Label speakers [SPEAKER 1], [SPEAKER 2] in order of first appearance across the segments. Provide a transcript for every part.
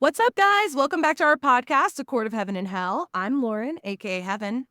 [SPEAKER 1] What's up, guys? Welcome back to our podcast, A Court of Heaven and Hell. I'm Lauren, aka Heaven.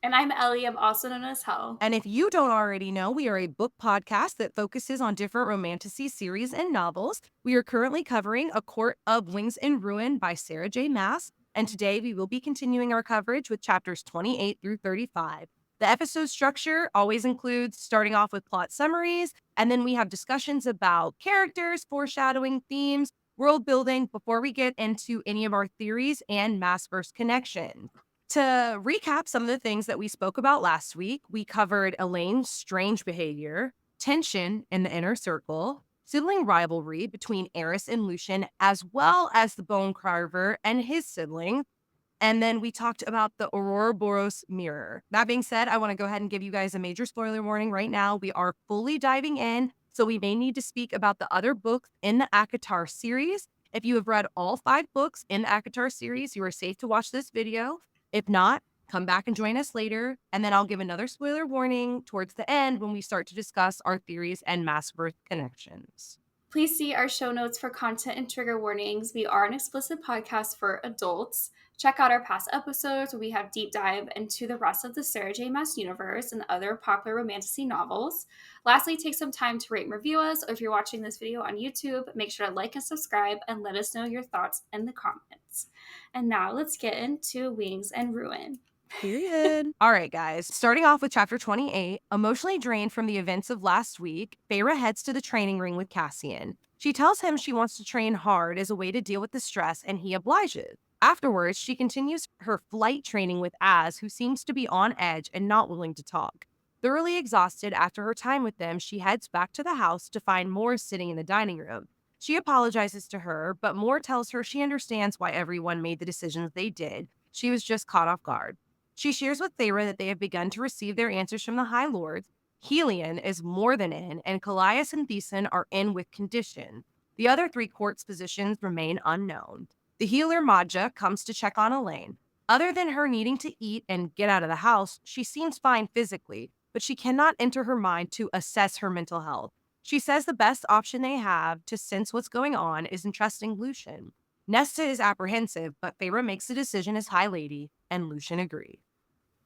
[SPEAKER 2] And I'm Ellie. I'm also known as Hell.
[SPEAKER 1] And if you don't already know, we are a book podcast that focuses on different romantasy series and novels. We are currently covering A Court of Wings and Ruin by Sarah J. Maas. And today we will be continuing our coverage with chapters 28 through 35. The episode structure always includes starting off with plot summaries, and then we have discussions about characters, foreshadowing, themes, world building before we get into any of our theories and Maasverse connections. To recap some of the things that we spoke about last week, we covered Elain's strange behavior, tension in the inner circle, sibling rivalry between Eris and Lucien, as well as the Bone Carver and his sibling. And then we talked about the Ouroboros mirror. That being said, I want to go ahead and give you guys a major spoiler warning right now. We are fully diving in, so we may need to speak about the other books in the ACOTAR series. If you have read all 5 books in the ACOTAR series, you are safe to watch this video. If not, come back and join us later, and then I'll give another spoiler warning towards the end when we start to discuss our theories and Maasverse connections.
[SPEAKER 2] Please see our show notes for content and trigger warnings. We are an explicit podcast for adults. Check out our past episodes where we have deep dive into the rest of the Sarah J. Maas universe and other popular romantasy novels. Lastly, take some time to rate and review us, or if you're watching this video on YouTube, make sure to like and subscribe and let us know your thoughts in the comments. And now let's get into Wings and Ruin.
[SPEAKER 1] Period. All right, guys. Starting off with chapter 28, emotionally drained from the events of last week, Feyre heads to the training ring with Cassian. She tells him she wants to train hard as a way to deal with the stress, and he obliges. Afterwards, she continues her flight training with Az, who seems to be on edge and not willing to talk. Thoroughly exhausted after her time with them, she heads back to the house to find Moore sitting in the dining room. She apologizes to her, but Moore tells her she understands why everyone made the decisions they did. She was just caught off guard. She shares with Feyre that they have begun to receive their answers from the High Lords. Helion is more than in, and Callias and Thesan are in with condition. The other 3 courts' positions remain unknown. The healer Madja comes to check on Elain. Other than her needing to eat and get out of the house, she seems fine physically, but she cannot enter her mind to assess her mental health. She says the best option they have to sense what's going on is entrusting Lucien. Nesta is apprehensive, but Feyre makes the decision as High Lady, and Lucien agrees.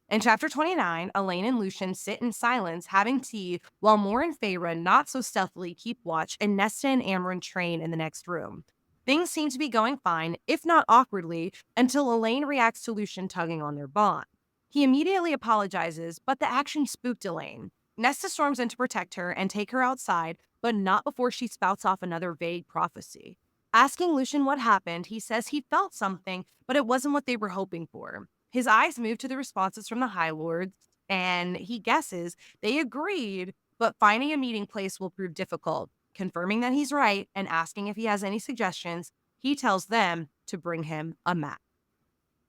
[SPEAKER 1] In chapter 29, Elain and Lucien sit in silence, having tea, while Moore and Feyre not so stealthily keep watch, and Nesta and Amren train in the next room. Things seem to be going fine, if not awkwardly, until Elain reacts to Lucien tugging on their bond. He immediately apologizes, but the action spooked Elain. Nesta storms in to protect her and take her outside, but not before she spouts off another vague prophecy. Asking Lucien what happened, he says he felt something, but it wasn't what they were hoping for. His eyes move to the responses from the High Lords, and he guesses they agreed, but finding a meeting place will prove difficult. Confirming that he's right and asking if he has any suggestions, he tells them to bring him a map.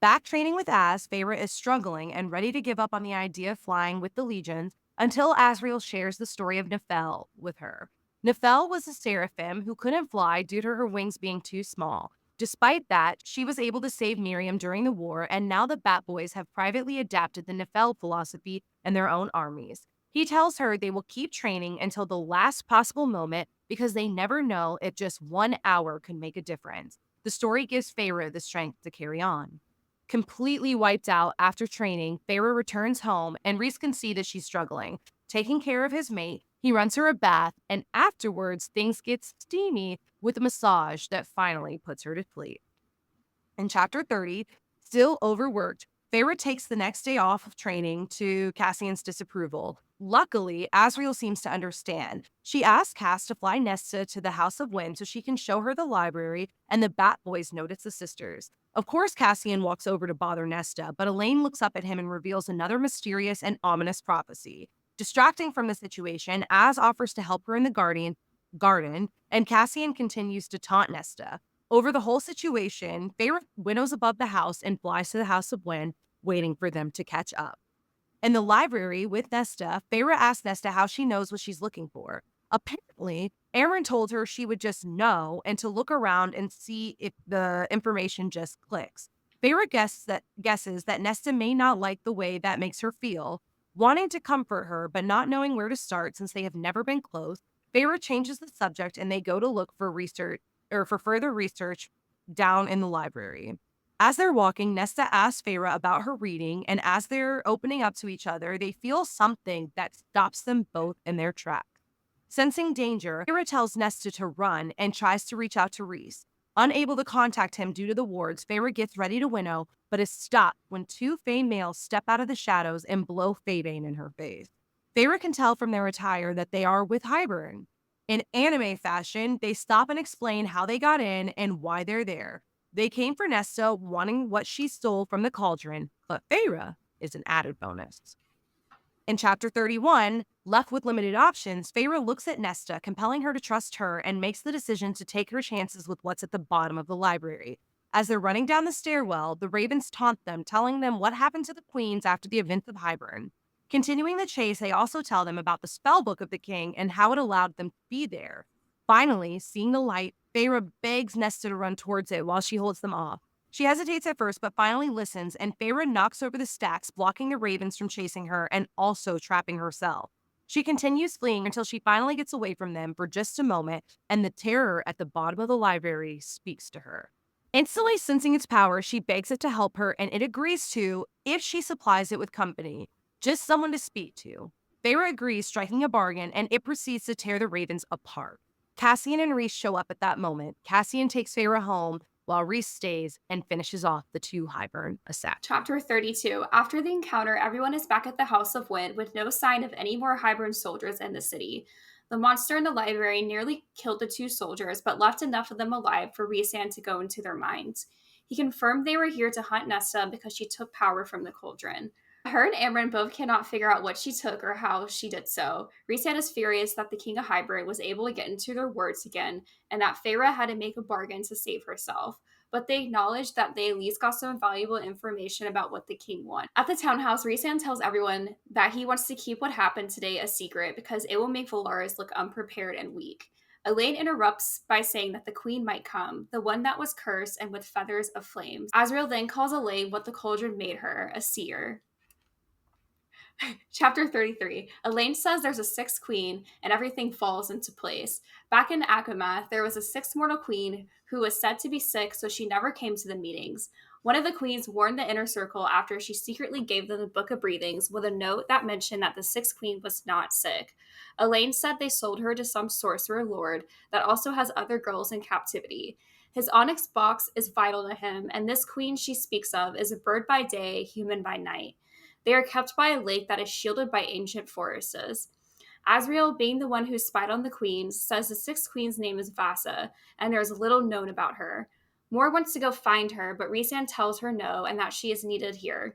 [SPEAKER 1] Back training with Az, Feyre is struggling and ready to give up on the idea of flying with the legions until Asriel shares the story of Nephelle with her. Nephelle was a Seraphim who couldn't fly due to her wings being too small. Despite that, she was able to save Miriam during the war, and now the Bat Boys have privately adapted the Nephelle philosophy in their own armies. He tells her they will keep training until the last possible moment because they never know if just 1 hour can make a difference. The story gives Feyre the strength to carry on. Completely wiped out after training, Feyre returns home, and Rhys can see that she's struggling. Taking care of his mate, he runs her a bath, and afterwards, things get steamy with a massage that finally puts her to sleep. In chapter 30, still overworked, Feyre takes the next day off of training to Cassian's disapproval. Luckily, Asriel seems to understand. She asks Cass to fly Nesta to the House of Wind so she can show her the library, and the Bat Boys notice the sisters. Of course, Cassian walks over to bother Nesta, but Elain looks up at him and reveals another mysterious and ominous prophecy. Distracting from the situation, Az offers to help her in the garden, and Cassian continues to taunt Nesta. Over the whole situation, Feyre winnows above the house and flies to the House of Wind, waiting for them to catch up. In the library with Nesta, Feyre asks Nesta how she knows what she's looking for. Apparently, Amren told her she would just know and to look around and see if the information just clicks. Feyre guesses that Nesta may not like the way that makes her feel. Wanting to comfort her, but not knowing where to start since they have never been close, Feyre changes the subject and they go to look for research or for further research down in the library. As they're walking, Nesta asks Feyre about her reading, and as they're opening up to each other, they feel something that stops them both in their tracks. Sensing danger, Feyre tells Nesta to run and tries to reach out to Rhys. Unable to contact him due to the wards, Feyre gets ready to winnow, but is stopped when two Fae males step out of the shadows and blow Faebane in her face. Feyre can tell from their attire that they are with Hybern. In anime fashion, they stop and explain how they got in and why they're there. They came for Nesta, wanting what she stole from the cauldron, but Feyre is an added bonus. In chapter 31, left with limited options, Feyre looks at Nesta, compelling her to trust her, and makes the decision to take her chances with what's at the bottom of the library. As they're running down the stairwell, the ravens taunt them, telling them what happened to the queens after the events of Hybern. Continuing the chase, they also tell them about the spell book of the king and how it allowed them to be there. Finally, seeing the light, Feyre begs Nesta to run towards it while she holds them off. She hesitates at first, but finally listens, and Feyre knocks over the stacks, blocking the ravens from chasing her and also trapping herself. She continues fleeing until she finally gets away from them for just a moment, and the terror at the bottom of the library speaks to her. Instantly sensing its power, she begs it to help her, and it agrees to if she supplies it with company, just someone to speak to. Feyre agrees, striking a bargain, and it proceeds to tear the ravens apart. Cassian and Rhys show up at that moment. Cassian takes Feyre home, while Rhys stays and finishes off the two Hybern assassins.
[SPEAKER 2] Chapter 32. After the encounter, everyone is back at the House of Wind with no sign of any more Hybern soldiers in the city. The monster in the library nearly killed the two soldiers, but left enough of them alive for Rhysand to go into their minds. He confirmed they were here to hunt Nesta because she took power from the cauldron. Her and Amren both cannot figure out what she took or how she did so. Rhysand is furious that the King of Hybern was able to get into their words again, and that Feyre had to make a bargain to save herself, but they acknowledge that they at least got some valuable information about what the king wants. At the townhouse, Rhysand tells everyone that he wants to keep what happened today a secret because it will make Velaris look unprepared and weak. Elain interrupts by saying that the queen might come, the one that was cursed and with feathers of flames. Azriel then calls Elain what the cauldron made her, a seer. Chapter 33. Elain says there's a sixth queen and everything falls into place. Back in Akamath, there was a sixth mortal queen who was said to be sick, so she never came to the meetings. One of the queens warned the inner circle after she secretly gave them the Book of Breathings with a note that mentioned that the sixth queen was not sick. Elain said they sold her to some sorcerer lord that also has other girls in captivity. His onyx box is vital to him, and this queen she speaks of is a bird by day, human by night. They are kept by a lake that is shielded by ancient forests. Azriel, being the one who spied on the queens, says the sixth queen's name is Vassa, and there is little known about her. Moore wants to go find her, but Rhysand tells her no and that she is needed here.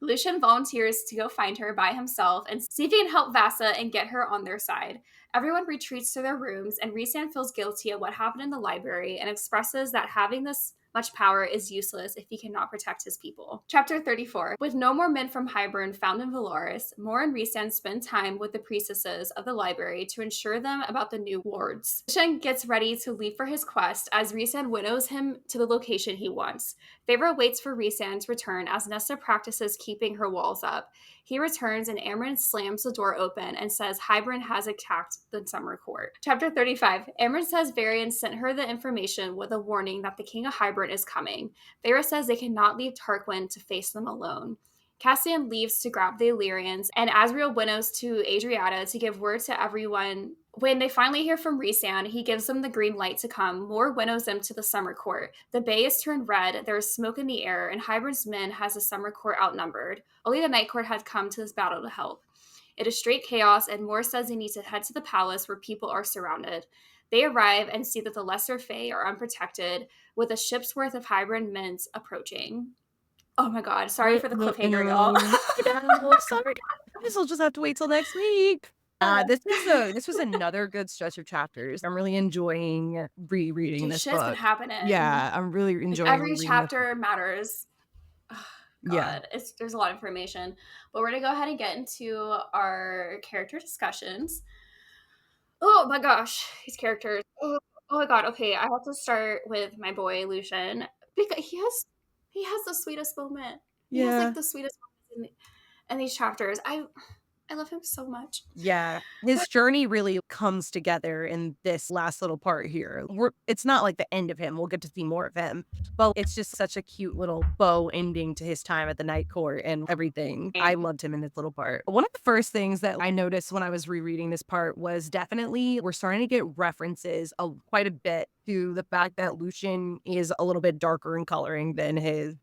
[SPEAKER 2] Lucien volunteers to go find her by himself and see if he can help Vassa and get her on their side. Everyone retreats to their rooms, and Rhysand feels guilty at what happened in the library and expresses that having this much power is useless if he cannot protect his people. Chapter 34. With no more men from Hybern found in Velaris, Moore and Rhysand spend time with the priestesses of the library to ensure them about the new wards. Lucien gets ready to leave for his quest as Rhysand winnows him to the location he wants. Feyre waits for Rhysand's return as Nesta practices keeping her walls up. He returns and Amren slams the door open and says Hybern has attacked the summer court. Chapter 35. Amren says Varian sent her the information with a warning that the King of Hybern is coming. Feyre says they cannot leave Tarquin to face them alone. Cassian leaves to grab the Illyrians, and Azriel winnows to Adriata to give word to everyone. When they finally hear from Rhysand, he gives them the green light to come. Moore winnows them to the summer court. The bay is turned red, there is smoke in the air, and Hybern's men has the summer court outnumbered. Only the night court had come to this battle to help. It is straight chaos, and Moore says they need to head to the palace where people are surrounded. They arrive and see that the lesser Fae are unprotected, with a ship's worth of Hybern men approaching. Oh my god, sorry for the cliffhanger, y'all.
[SPEAKER 1] Sorry. I guess I'll just have to wait till next week. This was another good stretch of chapters. I'm really enjoying rereading this
[SPEAKER 2] shit's
[SPEAKER 1] book.
[SPEAKER 2] been happening.
[SPEAKER 1] Yeah, I'm really enjoying
[SPEAKER 2] every chapter matters. Oh, God,
[SPEAKER 1] yeah.
[SPEAKER 2] there's a lot of information. But we're gonna go ahead and get into our character discussions. Oh my gosh, these characters. Oh my god. Okay, I have to start with my boy Lucien because he has the sweetest moment. He has like the sweetest moments in these chapters. I love him so much.
[SPEAKER 1] Yeah, his journey really comes together in this last little part here. It's not like the end of him, we'll get to see more of him, but it's just such a cute little bow ending to his time at the Night Court and everything. I loved him in this little part. One of the first things that I noticed when I was rereading this part was definitely we're starting to get references quite a bit to the fact that Lucien is a little bit darker in coloring than his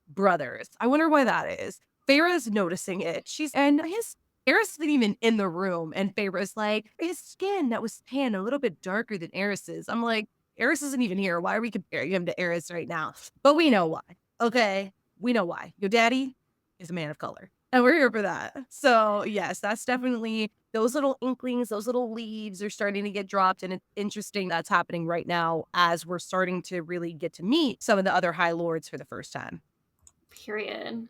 [SPEAKER 1] brothers. I wonder why that is. Feyre's noticing it. And his Eris isn't even in the room. And Feyre's like, his skin that was tan, a little bit darker than Eris's. I'm like, Eris isn't even here. Why are we comparing him to Eris right now? But we know why. Okay. We know why. Your daddy is a man of color. And we're here for that. So yes, that's definitely those little inklings, those little leaves are starting to get dropped. And it's interesting that's happening right now as we're starting to really get to meet some of the other High Lords for the first time.
[SPEAKER 2] Period.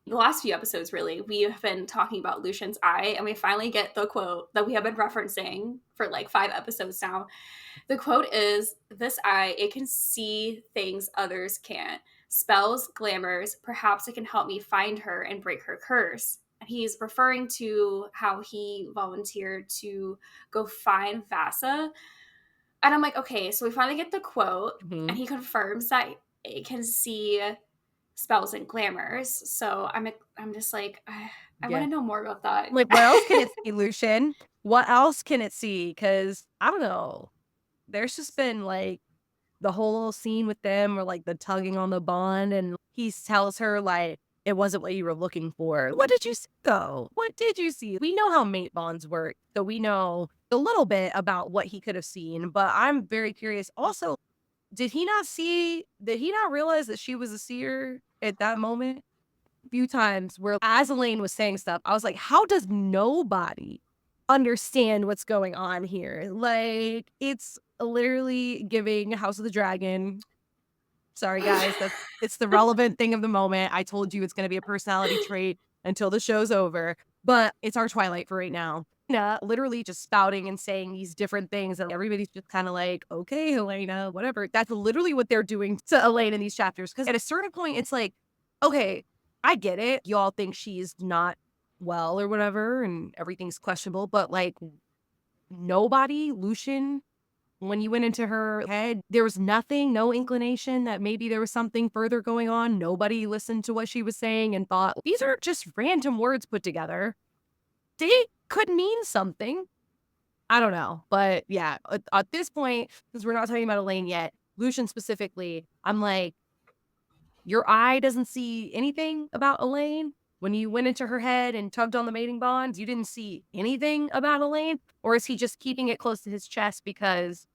[SPEAKER 2] The last few episodes, really, we have been talking about Lucien's eye, and we finally get the quote that we have been referencing for like 5 episodes now. The quote is, "This eye, it can see things others can't. Spells, glamours, perhaps it can help me find her and break her curse." And he's referring to how he volunteered to go find Vassa. And I'm like, okay, so we finally get the quote, and he confirms that it can see spells and glamours. So I'm just like, I want
[SPEAKER 1] Yeah.
[SPEAKER 2] to know more about that.
[SPEAKER 1] Like, what else can it see, Lucien? What else can it see? Because I don't know. There's just been like the whole little scene with them or like the tugging on the bond, and he tells her, like, it wasn't what you were looking for. What did you see, though? What did you see? We know how mate bonds work, so we know a little bit about what he could have seen, but I'm very curious. Also, did he not realize that she was a seer at that moment? Few times where as Elain was saying stuff, I was like, how does nobody understand what's going on here? Like, it's literally giving House of the Dragon. Sorry, guys. It's the relevant thing of the moment. I told you it's going to be a personality trait until the show's over, but it's our Twilight for right now. Literally just spouting and saying these different things, and everybody's just kind of like, okay, Helena, whatever. That's literally what they're doing to Elaine in these chapters. Because at a certain point, it's like, okay, I get it. Y'all think she's not well or whatever, and everything's questionable, but like nobody, Lucien, when you went into her head, there was nothing, no inclination that maybe there was something further going on. Nobody listened to what she was saying and thought, these are just random words put together. They could mean something. I don't know. But yeah, at this point, because we're not talking about Elaine yet, Lucien specifically, I'm like, your eye doesn't see anything about Elaine? When you went into her head and tugged on the mating bonds, you didn't see anything about Elaine? Or is he just keeping it close to his chest because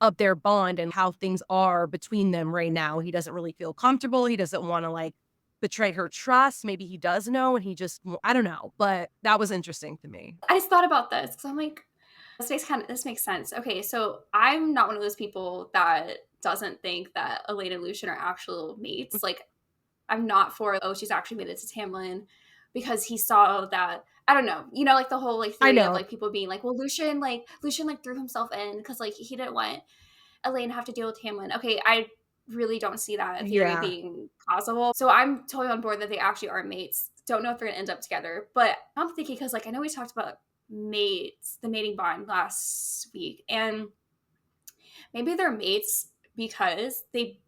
[SPEAKER 1] of their bond and how things are between them right now? He doesn't really feel comfortable. He doesn't want to like betray her trust. Maybe he does know and he just, I don't know. But that was interesting to me.
[SPEAKER 2] I just thought about this because I'm like, this makes sense. Okay, so I'm not one of those people that doesn't think that Elaine and Lucian are actual mates. Like, I'm not for, oh, she's actually made it to Tamlin because he saw that. I don't know, like the whole like
[SPEAKER 1] I
[SPEAKER 2] theory of
[SPEAKER 1] know.
[SPEAKER 2] like people being like, well, Lucian like threw himself in because like he didn't want Elaine to have to deal with Tamlin. Okay, I really don't see that theory
[SPEAKER 1] Yeah.
[SPEAKER 2] being plausible. So I'm totally on board that they actually are mates. Don't know if they're gonna end up together, but I'm thinking because like I know we talked about mates, the mating bond last week, and maybe they're mates because they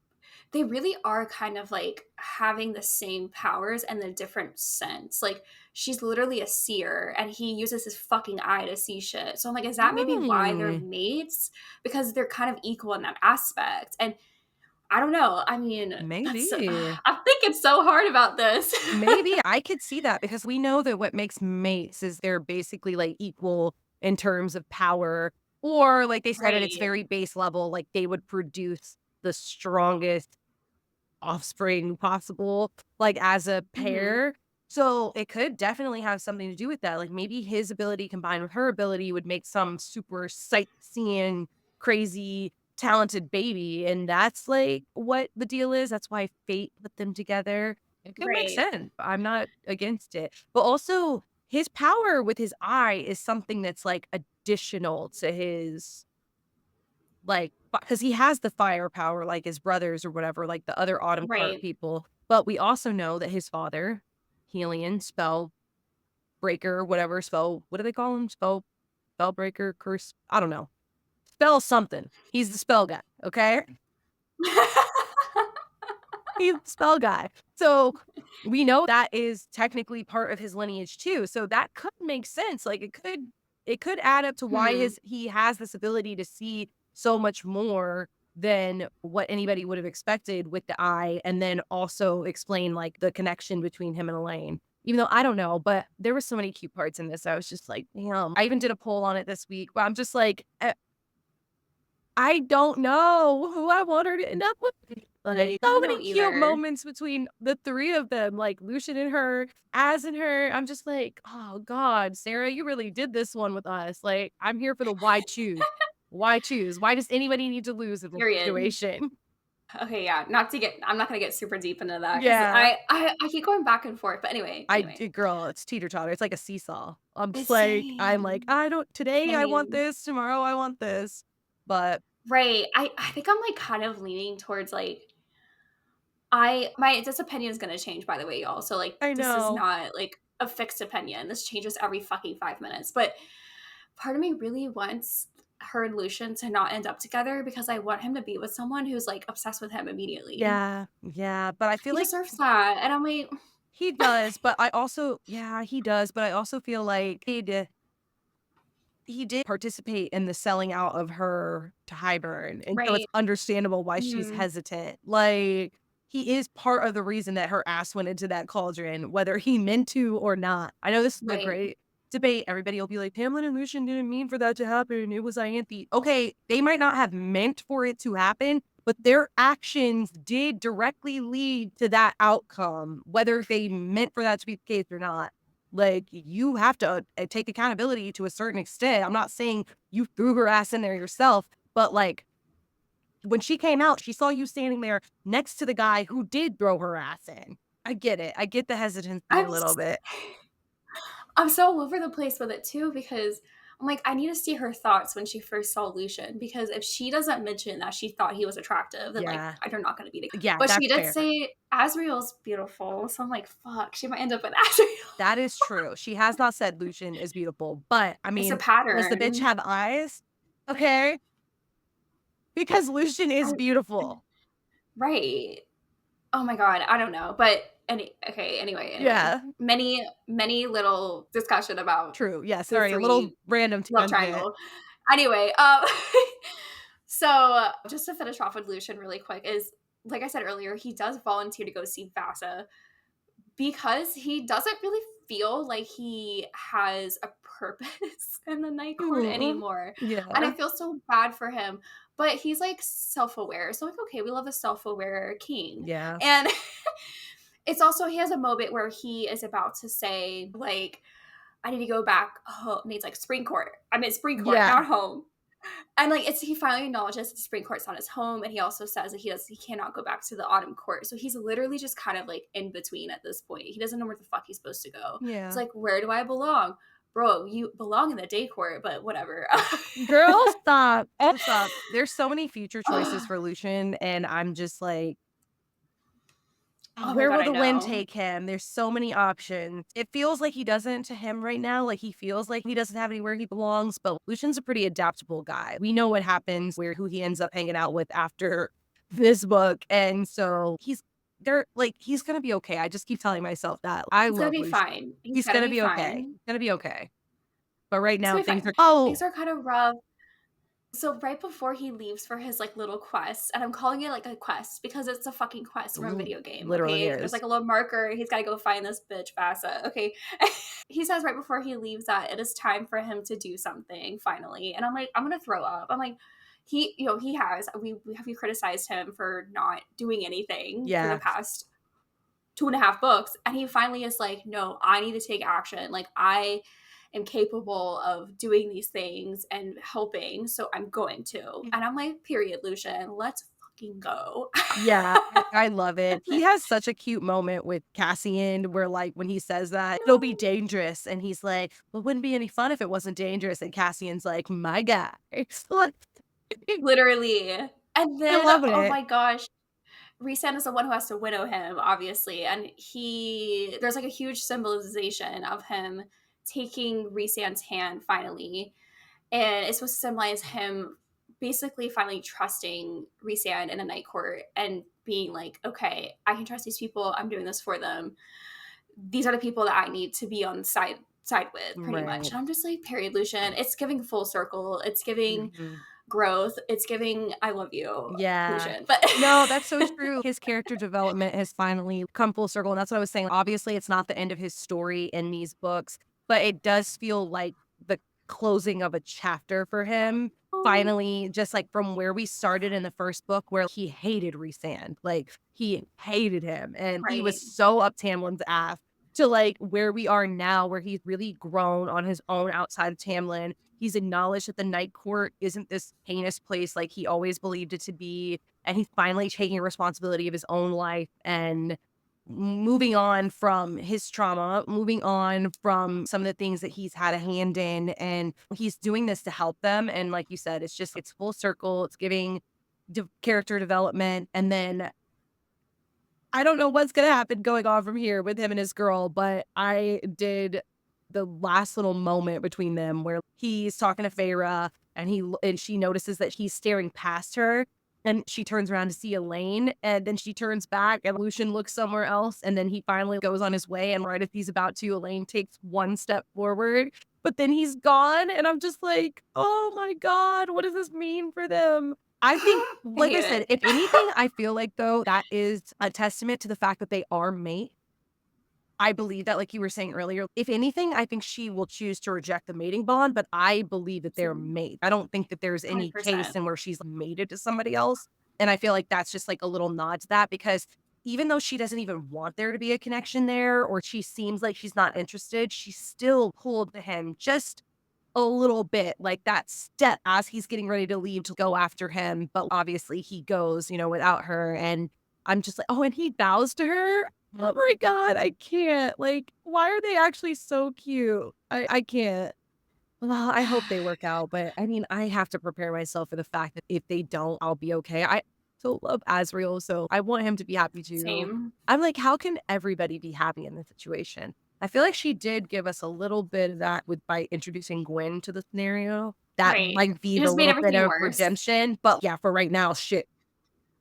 [SPEAKER 2] really are kind of like having the same powers and the different sense. Like she's literally a seer and he uses his fucking eye to see shit. So I'm like, is that maybe why they're
[SPEAKER 1] Hmm.
[SPEAKER 2] mates? Because they're kind of equal in that aspect. And I don't know. I mean,
[SPEAKER 1] Maybe.
[SPEAKER 2] I'm thinking so hard about this.
[SPEAKER 1] Maybe I could see that because we know that what makes mates is they're basically like equal in terms of power, or like they said at its
[SPEAKER 2] Right.
[SPEAKER 1] very base level, like they would produce the strongest offspring possible, like as a
[SPEAKER 2] Hmm.
[SPEAKER 1] pair. So it could definitely have something to do with that. Like maybe his ability combined with her ability would make some super sightseeing, crazy, talented baby. And that's like what the deal is. That's why fate put them together. It could make
[SPEAKER 2] Right.
[SPEAKER 1] sense. I'm not against it. But also, his power with his eye is something that's like additional to his like, because he has the firepower like his brothers or whatever, like the other Autumn Cart
[SPEAKER 2] Right.
[SPEAKER 1] people, but we also know that his father, Helion, spelled breaker, whatever spell. What do they call him? Spell breaker, curse. I don't know. Spell something. He's the spell guy. Okay. He's the spell guy. So we know that is technically part of his lineage too. So that could make sense. Like it could add up to why
[SPEAKER 2] Hmm.
[SPEAKER 1] he has this ability to see so much more than what anybody would have expected with the eye, and then also explain like the connection between him and Elaine. Even though I don't know, but there were so many cute parts in this. I was just like, damn. I even did a poll on it this week where I'm just like, I don't know who I want her to end up with. Like,
[SPEAKER 2] I
[SPEAKER 1] so
[SPEAKER 2] don't
[SPEAKER 1] many
[SPEAKER 2] know
[SPEAKER 1] cute
[SPEAKER 2] either.
[SPEAKER 1] moments between the three of them, like Lucien and her, Az and her. I'm just like, oh God, Sarah, you really did this one with us. Like, I'm here for the why choose. Why choose? Why does anybody need to lose in this
[SPEAKER 2] Period.
[SPEAKER 1] situation?
[SPEAKER 2] Okay, yeah. I'm not gonna get super deep into that because
[SPEAKER 1] Yeah.
[SPEAKER 2] I keep going back and forth. But anyway,
[SPEAKER 1] Girl, it's teeter totter. It's like a seesaw.
[SPEAKER 2] it's
[SPEAKER 1] I'm like,
[SPEAKER 2] same,
[SPEAKER 1] I don't, today I want
[SPEAKER 2] same.
[SPEAKER 1] this, tomorrow I want this. But
[SPEAKER 2] Right. I think I'm like kind of leaning towards like this opinion is gonna change, by the way, y'all. So like
[SPEAKER 1] I
[SPEAKER 2] this is
[SPEAKER 1] know.
[SPEAKER 2] not like a fixed opinion. This changes every fucking 5 minutes. But part of me really wants her and Lucian to not end up together because I want him to be with someone who's like obsessed with him immediately.
[SPEAKER 1] Yeah. Yeah. But I feel
[SPEAKER 2] He
[SPEAKER 1] like
[SPEAKER 2] deserves that. And I'm like,
[SPEAKER 1] he does, but I also yeah, he does, but I also feel like he did participate in the selling out of her to Hybern, and so it's
[SPEAKER 2] right.
[SPEAKER 1] understandable why she's
[SPEAKER 2] Mhm.
[SPEAKER 1] hesitant. Like, he is part of the reason that her ass went into that cauldron, whether he meant to or not. I know this is a
[SPEAKER 2] Right.
[SPEAKER 1] great debate. Everybody will be like, "Pamela and Lucian didn't mean for that to happen. It was Ianthe." Okay, they might not have meant for it to happen, but their actions did directly lead to that outcome, whether they meant for that to be the case or not. Like, you have to take accountability to a certain extent. I'm not saying you threw her ass in there yourself, but like when she came out, she saw you standing there next to the guy who did throw her ass in. I get it. I get the hesitancy a
[SPEAKER 2] I'm
[SPEAKER 1] little
[SPEAKER 2] s
[SPEAKER 1] bit.
[SPEAKER 2] I'm so all over the place with it too because I'm like, I need to see her thoughts when she first saw Lucian because if she doesn't mention that she thought he was attractive, then like
[SPEAKER 1] Yeah.
[SPEAKER 2] they're not gonna be together.
[SPEAKER 1] Yeah,
[SPEAKER 2] But she
[SPEAKER 1] that's
[SPEAKER 2] did
[SPEAKER 1] fair.
[SPEAKER 2] say Asriel's beautiful, so I'm like, fuck, she might end up with Asriel.
[SPEAKER 1] That is true. She has not said Lucian is beautiful, but I
[SPEAKER 2] It's a
[SPEAKER 1] mean, does the bitch
[SPEAKER 2] pattern.
[SPEAKER 1] have eyes? Okay. Because Lucian is
[SPEAKER 2] I
[SPEAKER 1] beautiful.
[SPEAKER 2] right. Oh my god, I don't know. But anyway.
[SPEAKER 1] Yeah.
[SPEAKER 2] Many little discussion about
[SPEAKER 1] True. Yeah.
[SPEAKER 2] the
[SPEAKER 1] Sorry. A little
[SPEAKER 2] three
[SPEAKER 1] random
[SPEAKER 2] love
[SPEAKER 1] tangent.
[SPEAKER 2] triangle. Anyway, so just to finish off with Lucian really quick is like I said earlier, he does volunteer to go see Vassa because he doesn't really feel like he has a purpose in the night court
[SPEAKER 1] Mhm.
[SPEAKER 2] anymore. And I
[SPEAKER 1] Yeah.
[SPEAKER 2] feel so bad for him. But he's like self-aware. So like, okay, we love a self-aware king.
[SPEAKER 1] Yeah.
[SPEAKER 2] And it's also he has a moment where he is about to say, like, I need to go back home. And he's like, Spring Court. I'm in Spring Court,
[SPEAKER 1] Yeah.
[SPEAKER 2] not home. And like it's he finally acknowledges that the Spring Court's not his home, and he also says that he cannot go back to the Autumn Court. So he's literally just kind of like in between at this point. He doesn't know where the fuck he's supposed to go. It's
[SPEAKER 1] Yeah.
[SPEAKER 2] like, where do I belong? Bro, you belong in the day court, but whatever.
[SPEAKER 1] Girl, stop. Stop. There's so many future choices for Lucian, and I'm just like,
[SPEAKER 2] Oh my
[SPEAKER 1] where
[SPEAKER 2] god,
[SPEAKER 1] will
[SPEAKER 2] I
[SPEAKER 1] the wind
[SPEAKER 2] know.
[SPEAKER 1] take him? There's so many options. It feels like he doesn't to him right now. Like he feels like he doesn't have anywhere he belongs, but Lucian's a pretty adaptable guy. We know what happens where who he ends up hanging out with after this book. And so he's gonna be okay. I just keep telling myself that. I
[SPEAKER 2] He's gonna
[SPEAKER 1] love
[SPEAKER 2] be
[SPEAKER 1] Lucian.
[SPEAKER 2] fine. He's
[SPEAKER 1] He's
[SPEAKER 2] gonna
[SPEAKER 1] gonna
[SPEAKER 2] be
[SPEAKER 1] be okay.
[SPEAKER 2] fine.
[SPEAKER 1] He's gonna be okay. But right
[SPEAKER 2] He's
[SPEAKER 1] now
[SPEAKER 2] gonna be
[SPEAKER 1] things
[SPEAKER 2] fine.
[SPEAKER 1] are
[SPEAKER 2] Things
[SPEAKER 1] oh,
[SPEAKER 2] are kind of rough. So right before he leaves for his like little quest, and I'm calling it like a quest because it's a fucking quest from a
[SPEAKER 1] ooh,
[SPEAKER 2] video game.
[SPEAKER 1] literally
[SPEAKER 2] Okay, there's
[SPEAKER 1] is.
[SPEAKER 2] like a little marker. He's got to go find this bitch Vassa. Okay, he says right before he leaves that it is time for him to do something finally, and I'm like, I'm gonna throw up. I'm like, he has we criticized him for not doing anything for the
[SPEAKER 1] Yeah.
[SPEAKER 2] past 2.5 books, and he finally is like, no, I need to take action. Like I am capable of doing these things and helping, so I'm going to. And I'm like, period, Lucian, let's fucking go.
[SPEAKER 1] Yeah, I love it. He has such a cute moment with Cassian where, like, when he says that, "It'll be dangerous," and he's like, "Well, it wouldn't be any fun if it wasn't dangerous," and Cassian's like, "My guy." It's like
[SPEAKER 2] Literally. And
[SPEAKER 1] I
[SPEAKER 2] then,
[SPEAKER 1] love
[SPEAKER 2] oh
[SPEAKER 1] it.
[SPEAKER 2] my gosh, Rhysand is the one who has to widow him, obviously. And there's like a huge symbolization of him taking Rhysand's hand finally. And it's supposed to symbolize him basically finally trusting Rhysand in a night court and being like, okay, I can trust these people. I'm doing this for them. These are the people that I need to be on side with, pretty much.
[SPEAKER 1] Right.
[SPEAKER 2] And I'm just like, period, Lucien. It's giving full circle. It's giving
[SPEAKER 1] Mhm.
[SPEAKER 2] growth. It's giving I love you,
[SPEAKER 1] Yeah.
[SPEAKER 2] Lucien. But
[SPEAKER 1] No, that's so true. His character development has finally come full circle, and that's what I was saying. Obviously, it's not the end of his story in these books, but it does feel like the closing of a chapter for him. Finally, just like from where we started in the first book, where he hated Rhysand, like he hated him, and he was
[SPEAKER 2] right,
[SPEAKER 1] so up Tamlin's ass, to like where we are now, where he's really grown on his own outside of Tamlin. He's acknowledged that the Night Court isn't this heinous place like he always believed it to be. And he's finally taking responsibility of his own life and moving on from his trauma, moving on from some of the things that he's had a hand in. And he's doing this to help them. And like you said, it's full circle. It's giving character development. And then I don't know what's gonna happen going on from here with him and his girl, but I did the last little moment between them where he's talking to Feyre and and she notices that he's staring past her, and she turns around to see Elain, and then she turns back and Lucien looks somewhere else, and then he finally goes on his way, and right as he's about to, Elain takes one step forward, but then he's gone, and I'm just like, "Oh my god, what does this mean for them?" I think,
[SPEAKER 2] I
[SPEAKER 1] like I
[SPEAKER 2] hate
[SPEAKER 1] said,
[SPEAKER 2] it.
[SPEAKER 1] if anything, I feel like, though, that is a testament to the fact that they are mate. I believe that, like you were saying earlier, if anything, I think she will choose to reject the mating bond, but I believe that they're mate. I don't think that there's any case
[SPEAKER 2] 100%.
[SPEAKER 1] in where she's mated to somebody else. And I feel like that's just like a little nod to that, because even though she doesn't even want there to be a connection there, or she seems like she's not interested, she's still pulled to him just a little bit, like that step as he's getting ready to leave to go after him, but obviously he goes, without her, and I'm just like, "Oh, and he bows to her? Oh my god, I can't." Like, why are they actually so cute? I can't. Well, I hope they work out, but I mean, I have to prepare myself for the fact that if they don't, I'll be okay. I so love Asriel, so I want him to be happy too.
[SPEAKER 2] Same.
[SPEAKER 1] I'm like, how can everybody be happy in this situation? I feel like she did give us a little bit of that by introducing Gwen to the scenario. That
[SPEAKER 2] Right.
[SPEAKER 1] might be
[SPEAKER 2] It
[SPEAKER 1] the
[SPEAKER 2] just made
[SPEAKER 1] little bit
[SPEAKER 2] everything
[SPEAKER 1] of
[SPEAKER 2] worse.
[SPEAKER 1] redemption, but yeah, for right now, shit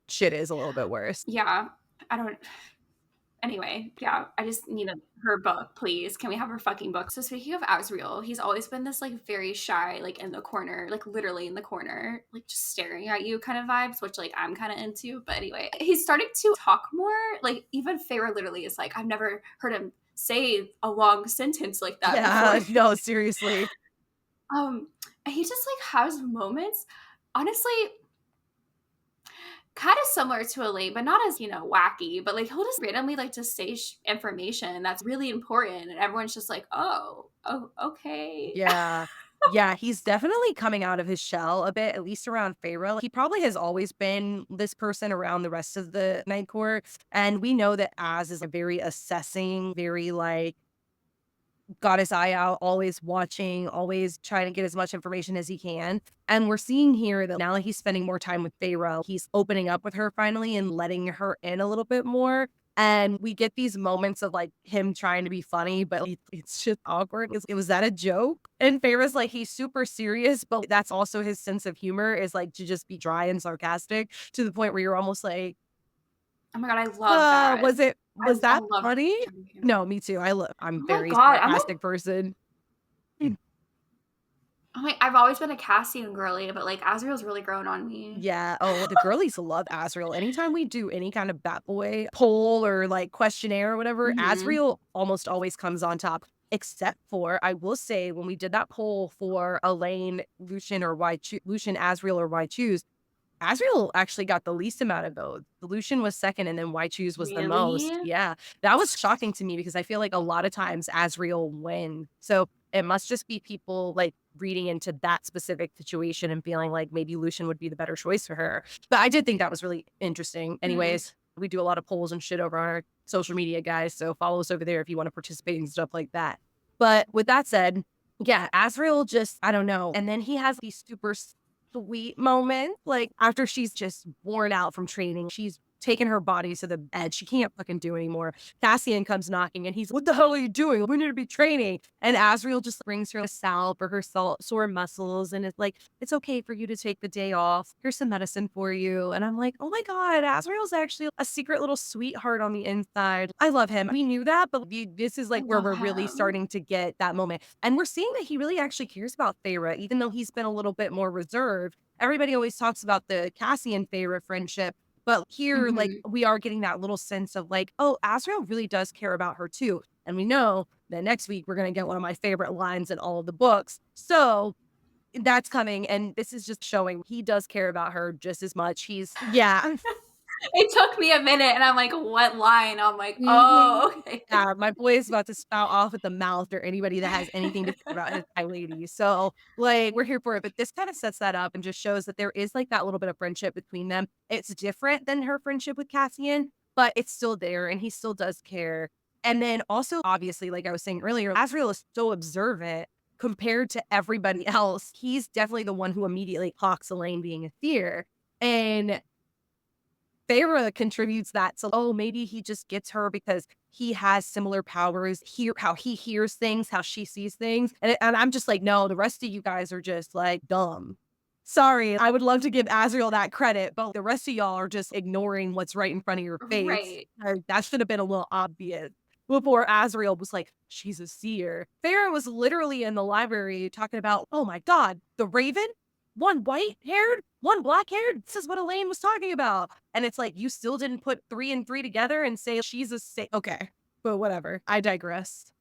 [SPEAKER 1] is a little bit worse.
[SPEAKER 2] Yeah. I don't Anyway, yeah, I just need her book, please. Can we have her fucking book? So speaking of Asriel, he's always been this like very shy, like in the corner, like literally in the corner, like just staring at you kind of vibes, which like I'm kind of into. But anyway, he's starting to talk more. Like even Feyre literally is like, I've never heard him say a long sentence like that before.
[SPEAKER 1] Yeah, no, seriously.
[SPEAKER 2] um, and he just like has moments. Honestly, kind of similar to Elaine, but not as, wacky. But like he'll just randomly like just say information that's really important, and everyone's just like, oh, okay.
[SPEAKER 1] Yeah. Yeah, he's definitely coming out of his shell a bit, at least around Feyre. He probably has always been this person around the rest of the Night Court. And we know that Az is a very assessing, very like got his eye out, always watching, always trying to get as much information as he can. And we're seeing here that now that he's spending more time with Feyre, he's opening up with her finally and letting her in a little bit more. And we get these moments of like him trying to be funny, but it's just awkward. Was that a joke? And Feyre's like, he's super serious, but that's also his sense of humor is like to just be dry and sarcastic to the point where you're almost like,
[SPEAKER 2] Oh my god, I love that. I
[SPEAKER 1] was that
[SPEAKER 2] love.
[SPEAKER 1] funny? No, me too. I'm
[SPEAKER 2] Oh my
[SPEAKER 1] very
[SPEAKER 2] god,
[SPEAKER 1] sarcastic person.
[SPEAKER 2] I've always been a Cassian girly, but like Azriel's really grown on me.
[SPEAKER 1] Yeah. Oh, the girlies love Asriel. Anytime we do any kind of Bat Boy poll or like questionnaire or whatever,
[SPEAKER 2] Hmm.
[SPEAKER 1] Asriel almost always comes on top. Except for, I will say, when we did that poll for Elaine, Lucien, or Lucien, Asriel, or why choose, Asriel actually got the least amount of votes. Lucien was second, and then why choose was the
[SPEAKER 2] Really?
[SPEAKER 1] most. Yeah, that was shocking to me because I feel like a lot of times Asriel win. So it must just be people like reading into that specific situation and feeling like maybe Lucien would be the better choice for her. But I did think that was really interesting.
[SPEAKER 2] Hmm.
[SPEAKER 1] Anyways, we do a lot of polls and shit over on our social media, guys. So follow us over there if you want to participate in stuff like that. But with that said, yeah, Asriel just, I don't know. And then he has these super sweet moments. Like after she's just worn out from training, she's taken her body to the edge. She can't fucking do anymore. Cassian comes knocking and he's, what the hell are you doing? We need to be training. And Azriel just brings her a salve for her sore muscles and is like, it's okay for you to take the day off. Here's some medicine for you. And I'm like, oh my God, Azriel's actually a secret little sweetheart on the inside. I love him. We knew that, but this is
[SPEAKER 2] I
[SPEAKER 1] like where
[SPEAKER 2] love
[SPEAKER 1] we're really
[SPEAKER 2] him.
[SPEAKER 1] starting to get that moment. And we're seeing that he really actually cares about Feyre, even though he's been a little bit more reserved. Everybody always talks about the Cassian Feyre friendship, but here, like,
[SPEAKER 2] Mhm.
[SPEAKER 1] we are getting that little sense of like, oh, Azriel really does care about her too. And we know that next week we're going to get one of my favorite lines in all of the books. So that's coming. And this is just showing he does care about her just as much. Yeah.
[SPEAKER 2] It took me a minute, and I'm like, "What line?" I'm like,
[SPEAKER 1] Mhm.
[SPEAKER 2] "Oh, okay."
[SPEAKER 1] Yeah, my boy is about to spout off at the mouth or anybody that has anything to say about his Thai lady. So, like, we're here for it. But this kind of sets that up and just shows that there is like that little bit of friendship between them. It's different than her friendship with Cassian, but it's still there and he still does care. And then also, obviously, like I was saying earlier, Azriel is so observant compared to everybody else. He's definitely the one who immediately clocks Elaine being a seer. And Feyre contributes that. So, oh, maybe he just gets her because he has similar powers, hear how he hears things, how she sees things. And I'm just like, no, the rest of you guys are just like dumb. Sorry, I would love to give Azriel that credit, but the rest of y'all are just ignoring what's right in front of your face.
[SPEAKER 2] Right.
[SPEAKER 1] That should have been a little obvious before Azriel was like, she's a seer. Feyre was literally in the library talking about, oh my God, the Raven? One white haired, one black haired. This is what Elaine was talking about. And it's like, you still didn't put 3 and 3 together and say she's okay, but whatever. I digress.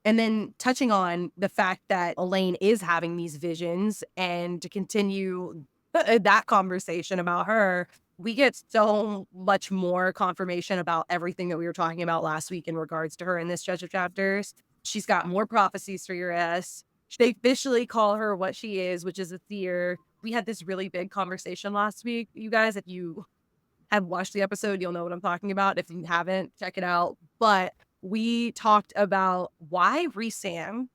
[SPEAKER 1] And then touching on the fact that Elaine is having these visions and to continue that conversation about her, we get so much more confirmation about everything that we were talking about last week in regards to her in this stretch of chapters. She's got more prophecies for your ass. They officially call her what she is, which is a seer. We had this really big conversation last week. You guys, if you have watched the episode, you'll know what I'm talking about. If you haven't, check it out. But we talked about why Rhysand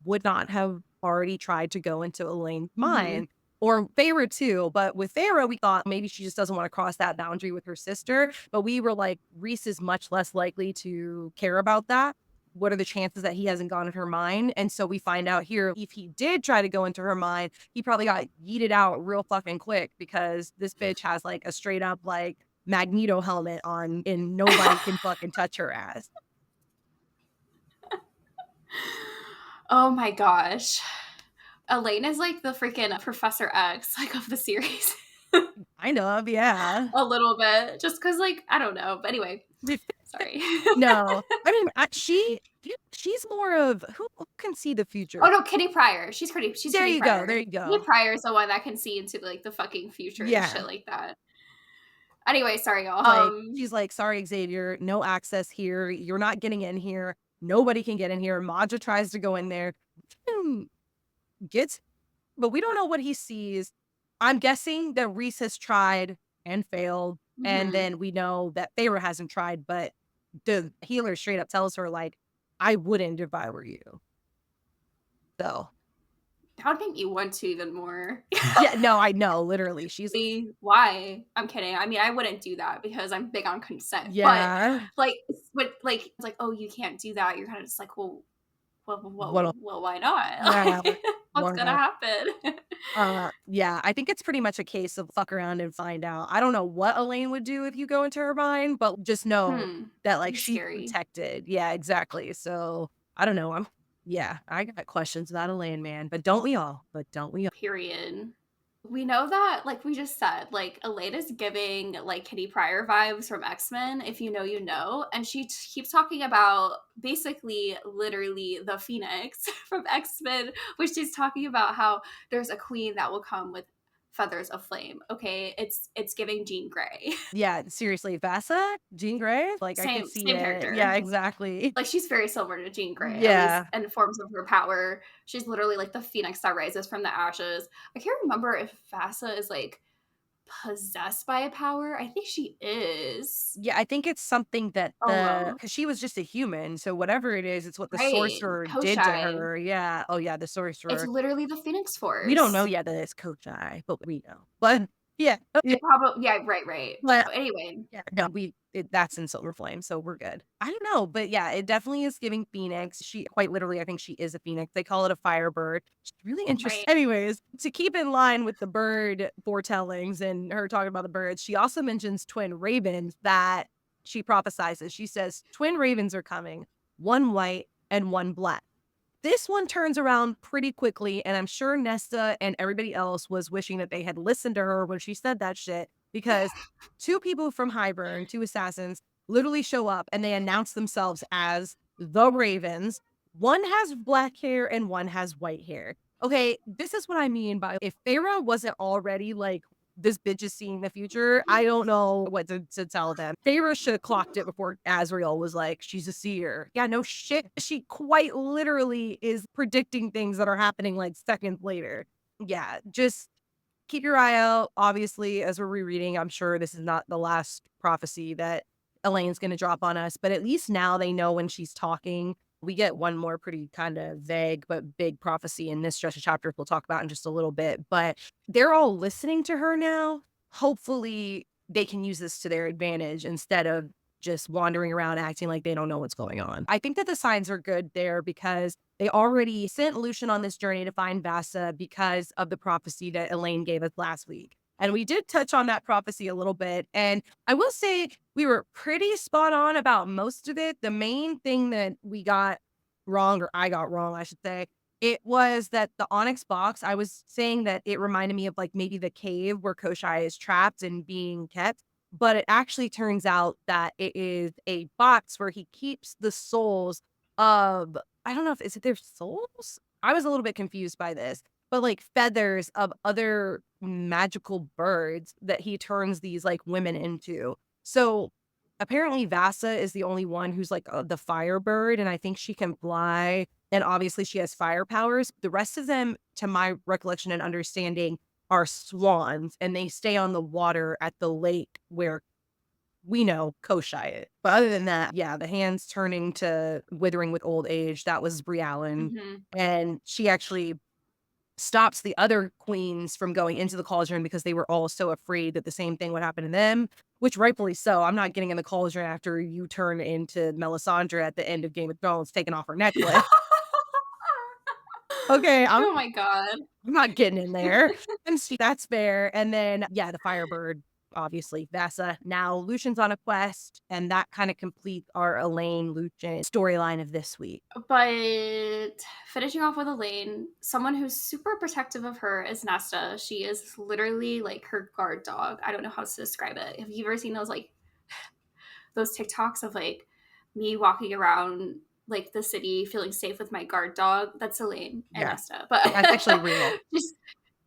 [SPEAKER 1] would not have already tried to go into Elaine's
[SPEAKER 2] Mhm.
[SPEAKER 1] mind or Feyre too. But with Feyre, we thought maybe she just doesn't want to cross that boundary with her sister. But we were like, Rhys is much less likely to care about that. What are the chances that he hasn't gone in her mind? And so we find out here, if he did try to go into her mind, he probably got yeeted out real fucking quick because this bitch has like a straight up like Magneto helmet on and nobody can fucking touch her ass.
[SPEAKER 2] Oh my gosh. Elaine is like the freaking Professor X, like, of the series.
[SPEAKER 1] Kind of, yeah.
[SPEAKER 2] A little bit. Just because, like, I don't know. But anyway, sorry.
[SPEAKER 1] No, I mean, she's more of who can see the
[SPEAKER 2] Oh
[SPEAKER 1] future.
[SPEAKER 2] no, Kitty Pryor. She's
[SPEAKER 1] There
[SPEAKER 2] Kitty
[SPEAKER 1] you go,
[SPEAKER 2] Pryor.
[SPEAKER 1] there you
[SPEAKER 2] Kitty
[SPEAKER 1] go.
[SPEAKER 2] Pryor is the one that can see into like the fucking future and
[SPEAKER 1] Yeah,
[SPEAKER 2] shit like that. Anyway, sorry y'all.
[SPEAKER 1] like, she's like, "Sorry, Xavier, no access here. You're not getting in here. Nobody can get in here." Madja tries to go in there, hmm, gets but we don't know what he sees. I'm guessing that Rhys has tried and failed, and
[SPEAKER 2] Mhm.
[SPEAKER 1] then we know that Feyre hasn't tried, but the healer straight up tells her, like, "I wouldn't if I were you." So
[SPEAKER 2] That would make me want to even more.
[SPEAKER 1] yeah, no, I know, literally, she's
[SPEAKER 2] Why? I'm kidding. I mean, I wouldn't do that because I'm big on consent. But
[SPEAKER 1] yeah,
[SPEAKER 2] like, it's like, oh, you can't do that. You're kind of just like,
[SPEAKER 1] what a
[SPEAKER 2] why not?
[SPEAKER 1] yeah,
[SPEAKER 2] Like, what's
[SPEAKER 1] what
[SPEAKER 2] gonna
[SPEAKER 1] a
[SPEAKER 2] happen?
[SPEAKER 1] yeah, I think it's pretty much a case of fuck around and find out. I don't know what Elaine would do if you go into her mind, but just know that, like,
[SPEAKER 2] Be
[SPEAKER 1] she's
[SPEAKER 2] scary.
[SPEAKER 1] protected. Yeah, exactly. So, I don't know, yeah, I got questions about Elaine, man, but don't we all? But don't we all?
[SPEAKER 2] Period. We know that, like we just said, like Elena's giving like Kitty Pryor vibes from X-Men. If you know, you know. And she keeps talking about basically, literally, the Phoenix from X-Men, which is talking about how there's a queen that will come with feathers of flame. Okay, it's giving Jean Grey.
[SPEAKER 1] Yeah, seriously, Vassa? Jean Grey? Like, I could see
[SPEAKER 2] Same
[SPEAKER 1] it. Yeah,
[SPEAKER 2] character.
[SPEAKER 1] exactly.
[SPEAKER 2] Like she's very similar to Jean Grey, at least
[SPEAKER 1] Yeah.
[SPEAKER 2] in forms of her power. She's literally like the phoenix that rises from the ashes. I can't remember if Vassa is like possessed by a power. I think she is.
[SPEAKER 1] Yeah, I think it's something that
[SPEAKER 2] Almost.
[SPEAKER 1] because she was just a human, so whatever it is, it's what the
[SPEAKER 2] Right.
[SPEAKER 1] sorcerer did to
[SPEAKER 2] Koshai.
[SPEAKER 1] her. Yeah. Oh, yeah, the
[SPEAKER 2] It's
[SPEAKER 1] sorcerer.
[SPEAKER 2] literally the Phoenix
[SPEAKER 1] We don't know
[SPEAKER 2] Force.
[SPEAKER 1] yet that it's Kochai, but we know. But Yeah.
[SPEAKER 2] It probably, yeah, right.
[SPEAKER 1] But
[SPEAKER 2] Anyway,
[SPEAKER 1] yeah, no, that's in Silver Flame, so we're good. I don't know, but yeah, it definitely is giving Phoenix. She quite literally, I think she is a Phoenix. They call it a Firebird. It's really interesting.
[SPEAKER 2] right.
[SPEAKER 1] Anyways, to keep in line with the bird foretellings and her talking about the birds, she also mentions twin ravens that she prophesizes. She says twin ravens are coming, one white and one black. This one turns around pretty quickly, and I'm sure Nesta and everybody else was wishing that they had listened to her when she said that shit, because two people from Highburn, two assassins, literally show up and they announce themselves as the Ravens. One has black hair and one has white hair. Okay, this is what I mean by if Feyre wasn't already like this bitch is seeing the future, I don't know what to tell them. Feyre should have clocked it before Azriel was like, she's a seer. Yeah, no shit. She quite literally is predicting things that are happening like seconds later. Yeah, just keep your eye out. Obviously, as we're rereading, I'm sure this is not the last prophecy that Elaine's going to drop on us, but at least now they know when she's talking. We get one more pretty kind of vague but big prophecy in this stretch of chapters we'll talk about in just a little bit. But they're all listening to her now. Hopefully, they can use this to their advantage instead of just wandering around acting like they don't know what's going on. I think that the signs are good there because they already sent Lucien on this journey to find Vassa because of the prophecy that Elaine gave us last week. And we did touch on that prophecy a little bit. And I will say we were pretty spot on about most of it. The main thing that we got wrong, or I got wrong, I should say, it was that the onyx box, I was saying that it reminded me of like maybe the cave where Koshai is trapped and being kept. But it actually turns out that it is a box where he keeps the souls of, I don't know if is it their souls? I was a little bit confused by this, but like feathers of other magical birds that he turns these like women into. So apparently Vassa is the only one who's like the firebird, and I think she can fly. And obviously she has fire powers. The rest of them, to my recollection and understanding, are swans, and they stay on the water at the lake where we know Koshai it. But other than that, yeah, the hands turning to withering with old age, that was Briallen.
[SPEAKER 2] Hmm.
[SPEAKER 1] And she actually stops the other queens from going into the cauldron because they were all so afraid that the same thing would happen to them, which rightfully so. I'm not getting in the cauldron after you turn into Melisandre at the end of Game of Thrones, taking off her necklace. Okay,
[SPEAKER 2] Oh my God.
[SPEAKER 1] I'm not getting in there. And see, that's fair. And then, yeah, the Firebird, obviously, Vassa. Now, Lucian's on a quest, and that kind of completes our Elaine Lucien storyline of this week.
[SPEAKER 2] But finishing off with Elaine, someone who's super protective of her is Nesta. She is literally like her guard dog. I don't know how to describe it. Have you ever seen those like those TikToks of like me walking around like the city feeling safe with my guard dog? That's Elaine and
[SPEAKER 1] Yeah,
[SPEAKER 2] Nesta. But
[SPEAKER 1] that's actually real.
[SPEAKER 2] just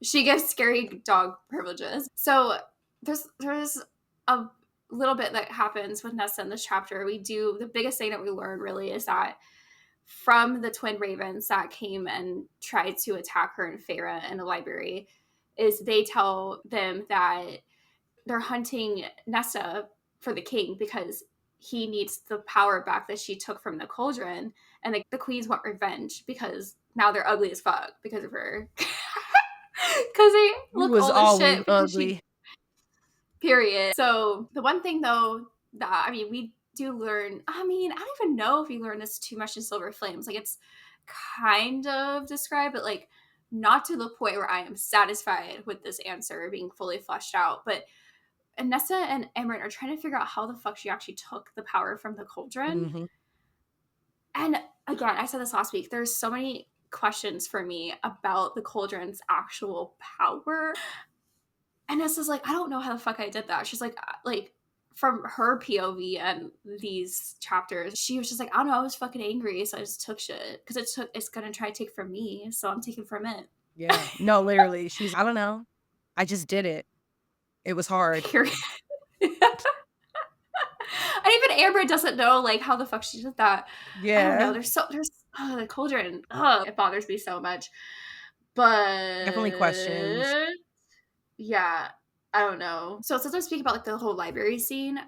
[SPEAKER 2] she gives scary dog privileges. So there's a little bit that happens with Nesta in this chapter. The biggest thing that we learn really is that from the twin ravens that came and tried to attack her and Feyre in the library, is they tell them that they're hunting Nesta for the king because he needs the power back that she took from the cauldron, and the queens want revenge because now they're ugly as fuck because of her. Because they
[SPEAKER 1] He
[SPEAKER 2] look
[SPEAKER 1] was
[SPEAKER 2] old as
[SPEAKER 1] always
[SPEAKER 2] shit because she
[SPEAKER 1] ugly.
[SPEAKER 2] period. So the one thing though that we do learn, I don't even know if we learn this too much in Silver Flames. Like it's kind of described, but like not to the point where I am satisfied with this answer being fully fleshed out. But Nessa and Amren are trying to figure out how the fuck she actually took the power from the cauldron.
[SPEAKER 1] Hmm.
[SPEAKER 2] And again, I said this last week, there's so many questions for me about the cauldron's actual power. And Nessa's like, I don't know how the fuck I did that. She's like from her POV and these chapters, she was just like, I don't know, I was fucking angry, so I just took shit because it's gonna try to take from me, so I'm taking from it.
[SPEAKER 1] Yeah. No, literally. I don't know. I just did it. It was hard.
[SPEAKER 2] Period. And even Amber doesn't know like how the fuck she did that. I don't know.
[SPEAKER 1] Yeah.
[SPEAKER 2] There's the cauldron. Oh, it bothers me so much. But
[SPEAKER 1] Definitely questions.
[SPEAKER 2] yeah, I don't know. So since I'm speaking about like the whole library scene,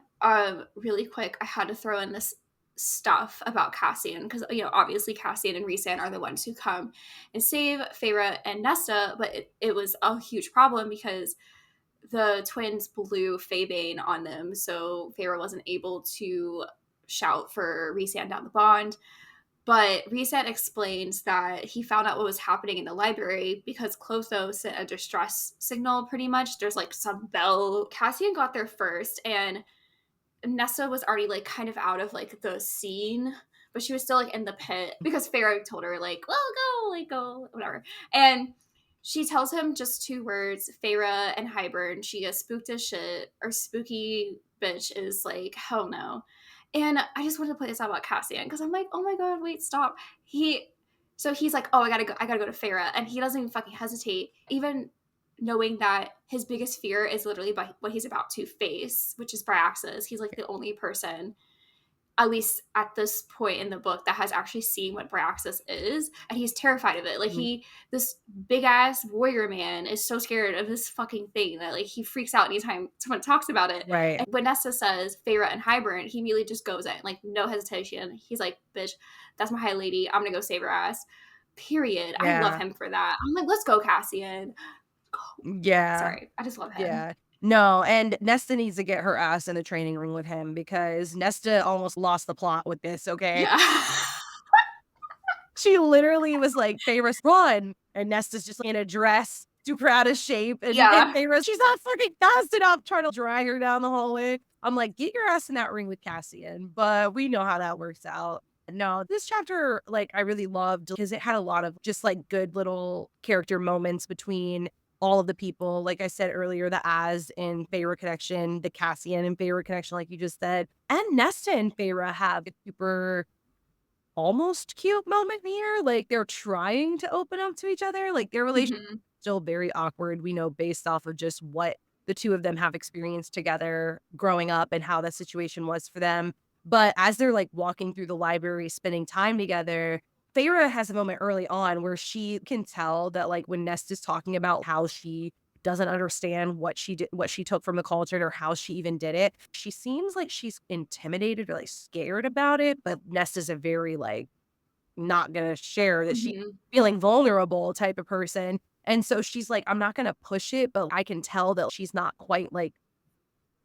[SPEAKER 2] really quick, I had to throw in this stuff about Cassian because obviously Cassian and Rhysand are the ones who come and save Feyre and Nesta, but it was a huge problem because the twins blew Faebane on them, so Feyre wasn't able to shout for Rhysand down the bond. But Rhysand explains that he found out what was happening in the library because Clotho sent a distress signal, pretty much. There's like some bell. Cassian got there first, and Nesta was already like kind of out of like the scene, but she was still like in the pit because Feyre told her like, well, go, like go, whatever. And she tells him just 2 words, Feyre and Hybern. She is spooked as shit, or spooky bitch is like, hell no. And I just wanted to point this out about Cassian because I'm like, oh my god, wait, stop. So he's like, oh, I gotta go to Feyre, and he doesn't even fucking hesitate, even knowing that his biggest fear is literally by what he's about to face, which is Bryaxis. He's like the only person, at least at this point in the book, that has actually seen what Bryaxis is, and he's terrified of it. Like this big ass warrior man is so scared of this fucking thing that like he freaks out anytime someone talks about it.
[SPEAKER 1] Right.
[SPEAKER 2] And when Nesta says Feyre and Hybern, he immediately just goes in, like no hesitation. He's like, bitch, that's my high lady. I'm gonna go save her ass. Period.
[SPEAKER 1] Yeah.
[SPEAKER 2] I love him for that. I'm like, let's go, Cassian.
[SPEAKER 1] Yeah.
[SPEAKER 2] Sorry, I just love him.
[SPEAKER 1] Yeah. No, and Nesta needs to get her ass in the training room with him because Nesta almost lost the plot with this, okay?
[SPEAKER 2] Yeah.
[SPEAKER 1] She literally was like, Feyre's run. And Nesta's just in a dress, super out of shape. And
[SPEAKER 2] Yeah.
[SPEAKER 1] Feyre's, she's not fucking fast enough, trying to drag her down the hallway. I'm like, get your ass in that ring with Cassian. But we know how that works out. No, this chapter, like, I really loved because it had a lot of just like good little character moments between all of the people. Like I said earlier, the Az and Feyre connection, the Cassian and Feyre connection, like you just said. And Nesta and Feyre have a super almost cute moment here. Like they're trying to open up to each other. Like their relationship is still very awkward. We know based off of just what the two of them have experienced together growing up and how that situation was for them. But as they're like walking through the library, spending time together, Feyre has a moment early on where she can tell that like when Nesta's talking about how she doesn't understand what she did, what she took from the cauldron or how she even did it. She seems like she's intimidated or like scared about it, but Nesta's a very like not gonna share that she's feeling vulnerable type of person. And so she's like, I'm not gonna push it, but I can tell that she's not quite like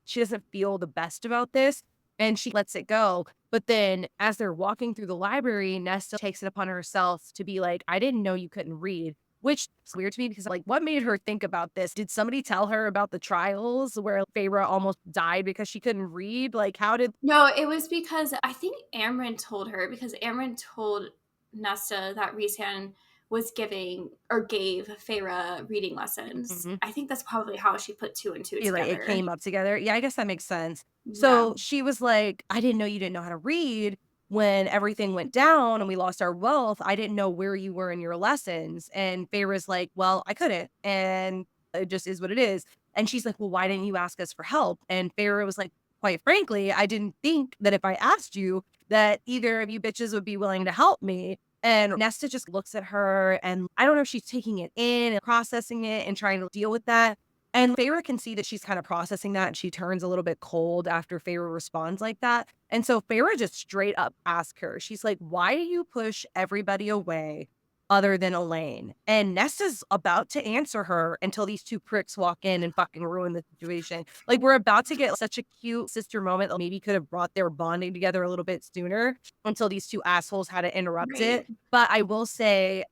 [SPEAKER 1] she doesn't feel the best about this. And she lets it go. But then as they're walking through the library, Nesta takes it upon herself to be like, I didn't know you couldn't read, which is weird to me because like, what made her think about this? Did somebody tell her about the trials where Feyre almost died because she couldn't read? Like, how did...
[SPEAKER 2] No, it was because I think Amren told her, because Amren told Nesta that Rhysand was giving or gave Feyre reading lessons. I think that's probably how she put 2 and 2 together.
[SPEAKER 1] Like it came up together. Yeah, I guess that makes sense.
[SPEAKER 2] Yeah.
[SPEAKER 1] So she was like, I didn't know you didn't know how to read. When everything went down and we lost our wealth, I didn't know where you were in your lessons. And Feyre's like, well, I couldn't. And it just is what it is. And she's like, well, why didn't you ask us for help? And Feyre was like, quite frankly, I didn't think that if I asked you that either of you bitches would be willing to help me. And Nesta just looks at her and I don't know if she's taking it in and processing it and trying to deal with that. And Feyre can see that she's kind of processing that and she turns a little bit cold after Feyre responds like that. And so Feyre just straight up asks her, she's like, why do you push everybody away other than Elain? And Nesta's about to answer her until these 2 pricks walk in and fucking ruin the situation. Like we're about to get such a cute sister moment that maybe could have brought their bonding together a little bit sooner until these 2 assholes had to interrupt it. But I will say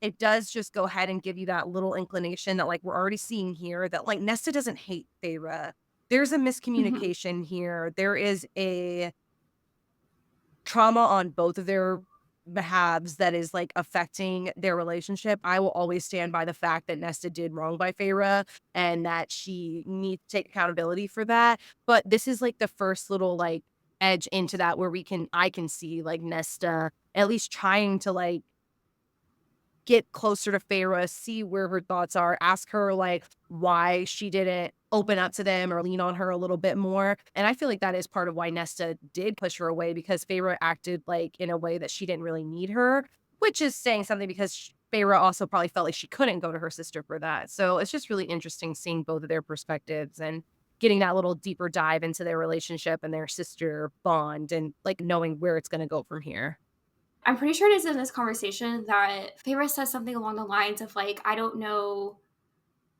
[SPEAKER 1] it does just go ahead and give you that little inclination that like we're already seeing here that like Nesta doesn't hate Feyre. There's a miscommunication here. There is a trauma on both of their behalves that is like affecting their relationship. I will always stand by the fact that Nesta did wrong by Feyre and that she needs to take accountability for that. But this is like the first little like edge into that where I can see like Nesta at least trying to like get closer to Feyre, see where her thoughts are, ask her like why she didn't open up to them or lean on her a little bit more. And I feel like that is part of why Nesta did push her away because Feyre acted like in a way that she didn't really need her, which is saying something because Feyre also probably felt like she couldn't go to her sister for that. So it's just really interesting seeing both of their perspectives and getting that little deeper dive into their relationship and their sister bond and like knowing where it's going to go from here.
[SPEAKER 2] I'm pretty sure it is in this conversation that Feyre says something along the lines of like, I don't know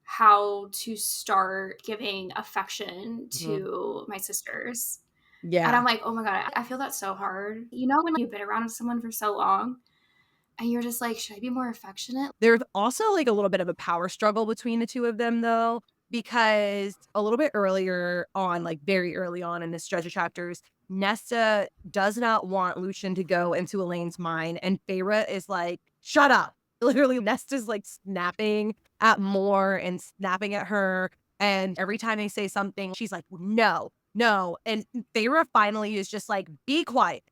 [SPEAKER 2] how to start giving affection to my sisters. And
[SPEAKER 1] Yeah.
[SPEAKER 2] I'm like, oh my God, I feel that so hard. You know, when you've been around someone for so long and you're just like, should I be more affectionate?
[SPEAKER 1] There's also, like, a little bit of a power struggle between the 2 of them, though, because a little bit earlier on, like, very early on in this stretch of chapters, Nesta does not want Lucien to go into Elaine's mind, and Feyre is like, "Shut up." Literally, Nesta's, like, snapping at Moore and snapping at her, and every time they say something, she's like, "No, no," and Feyre finally is just like, "Be quiet.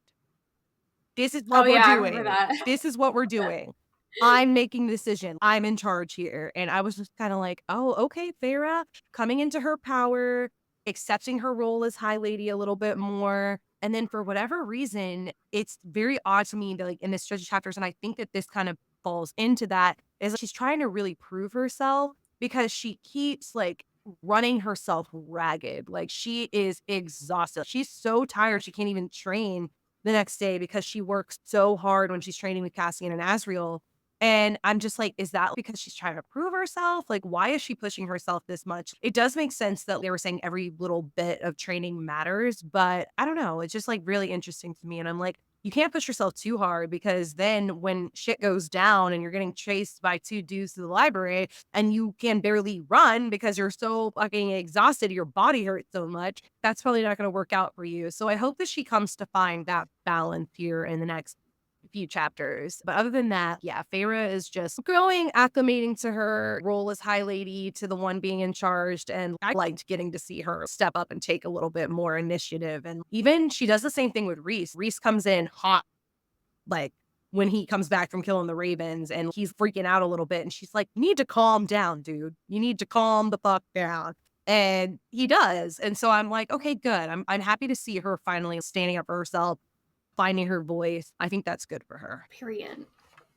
[SPEAKER 1] This is
[SPEAKER 2] Oh
[SPEAKER 1] what we're
[SPEAKER 2] yeah, I remember
[SPEAKER 1] doing.
[SPEAKER 2] that.
[SPEAKER 1] This is what we're doing. I'm making the decision. I'm in charge here." And I was just kinda like, "Oh, okay, Feyre coming into her power, accepting her role as High Lady a little bit more." And then for whatever reason, it's very odd to me that, like, in this stretch of chapters, and I think that this kind of falls into that, is she's trying to really prove herself because she keeps, like, running herself ragged. Like, she is exhausted. She's so tired, she can't even train the next day because she works so hard when she's training with Cassian and Asriel. And I'm just like, is that because she's trying to prove herself? Like, why is she pushing herself this much? It does make sense that they were saying every little bit of training matters, but I don't know. It's just like really interesting to me. And I'm like, you can't push yourself too hard because then when shit goes down and you're getting chased by 2 dudes to the library and you can barely run because you're so fucking exhausted, your body hurts so much, that's probably not going to work out for you. So I hope that she comes to find that balance here in the next few chapters. But other than that, yeah, Feyre is just growing, acclimating to her role as High Lady, to the one being in charge. And I liked getting to see her step up and take a little bit more initiative. And even she does the same thing with Rhys. Rhys comes in hot, like when he comes back from killing the ravens and he's freaking out a little bit. And she's like, "You need to calm down, dude. You need to calm the fuck down." And he does. And so I'm like, okay, good. I'm happy to see her finally standing up for herself, finding her voice. I think that's good for her.
[SPEAKER 2] Period.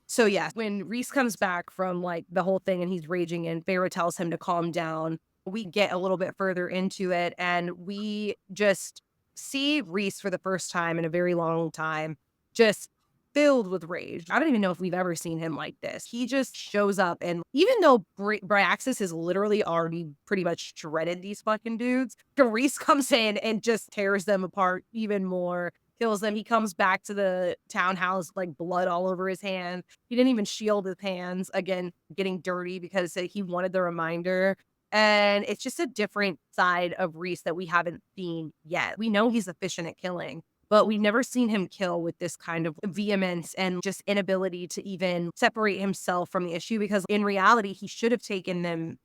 [SPEAKER 1] So yeah, when Rhys comes back from like the whole thing and he's raging and Feyre tells him to calm down, we get a little bit further into it and we just see Rhys for the first time in a very long time, just filled with rage. I don't even know if we've ever seen him like this. He just shows up and even though Bryaxis has literally already pretty much shredded these fucking dudes, Rhys comes in and just tears them apart even more, kills them. He comes back to the townhouse, like blood all over his hands. He didn't even shield his hands, again, getting dirty because he wanted the reminder. And it's just a different side of Rhys that we haven't seen yet. We know he's efficient at killing, but we've never seen him kill with this kind of vehemence and just inability to even separate himself from the issue because in reality, he should have taken them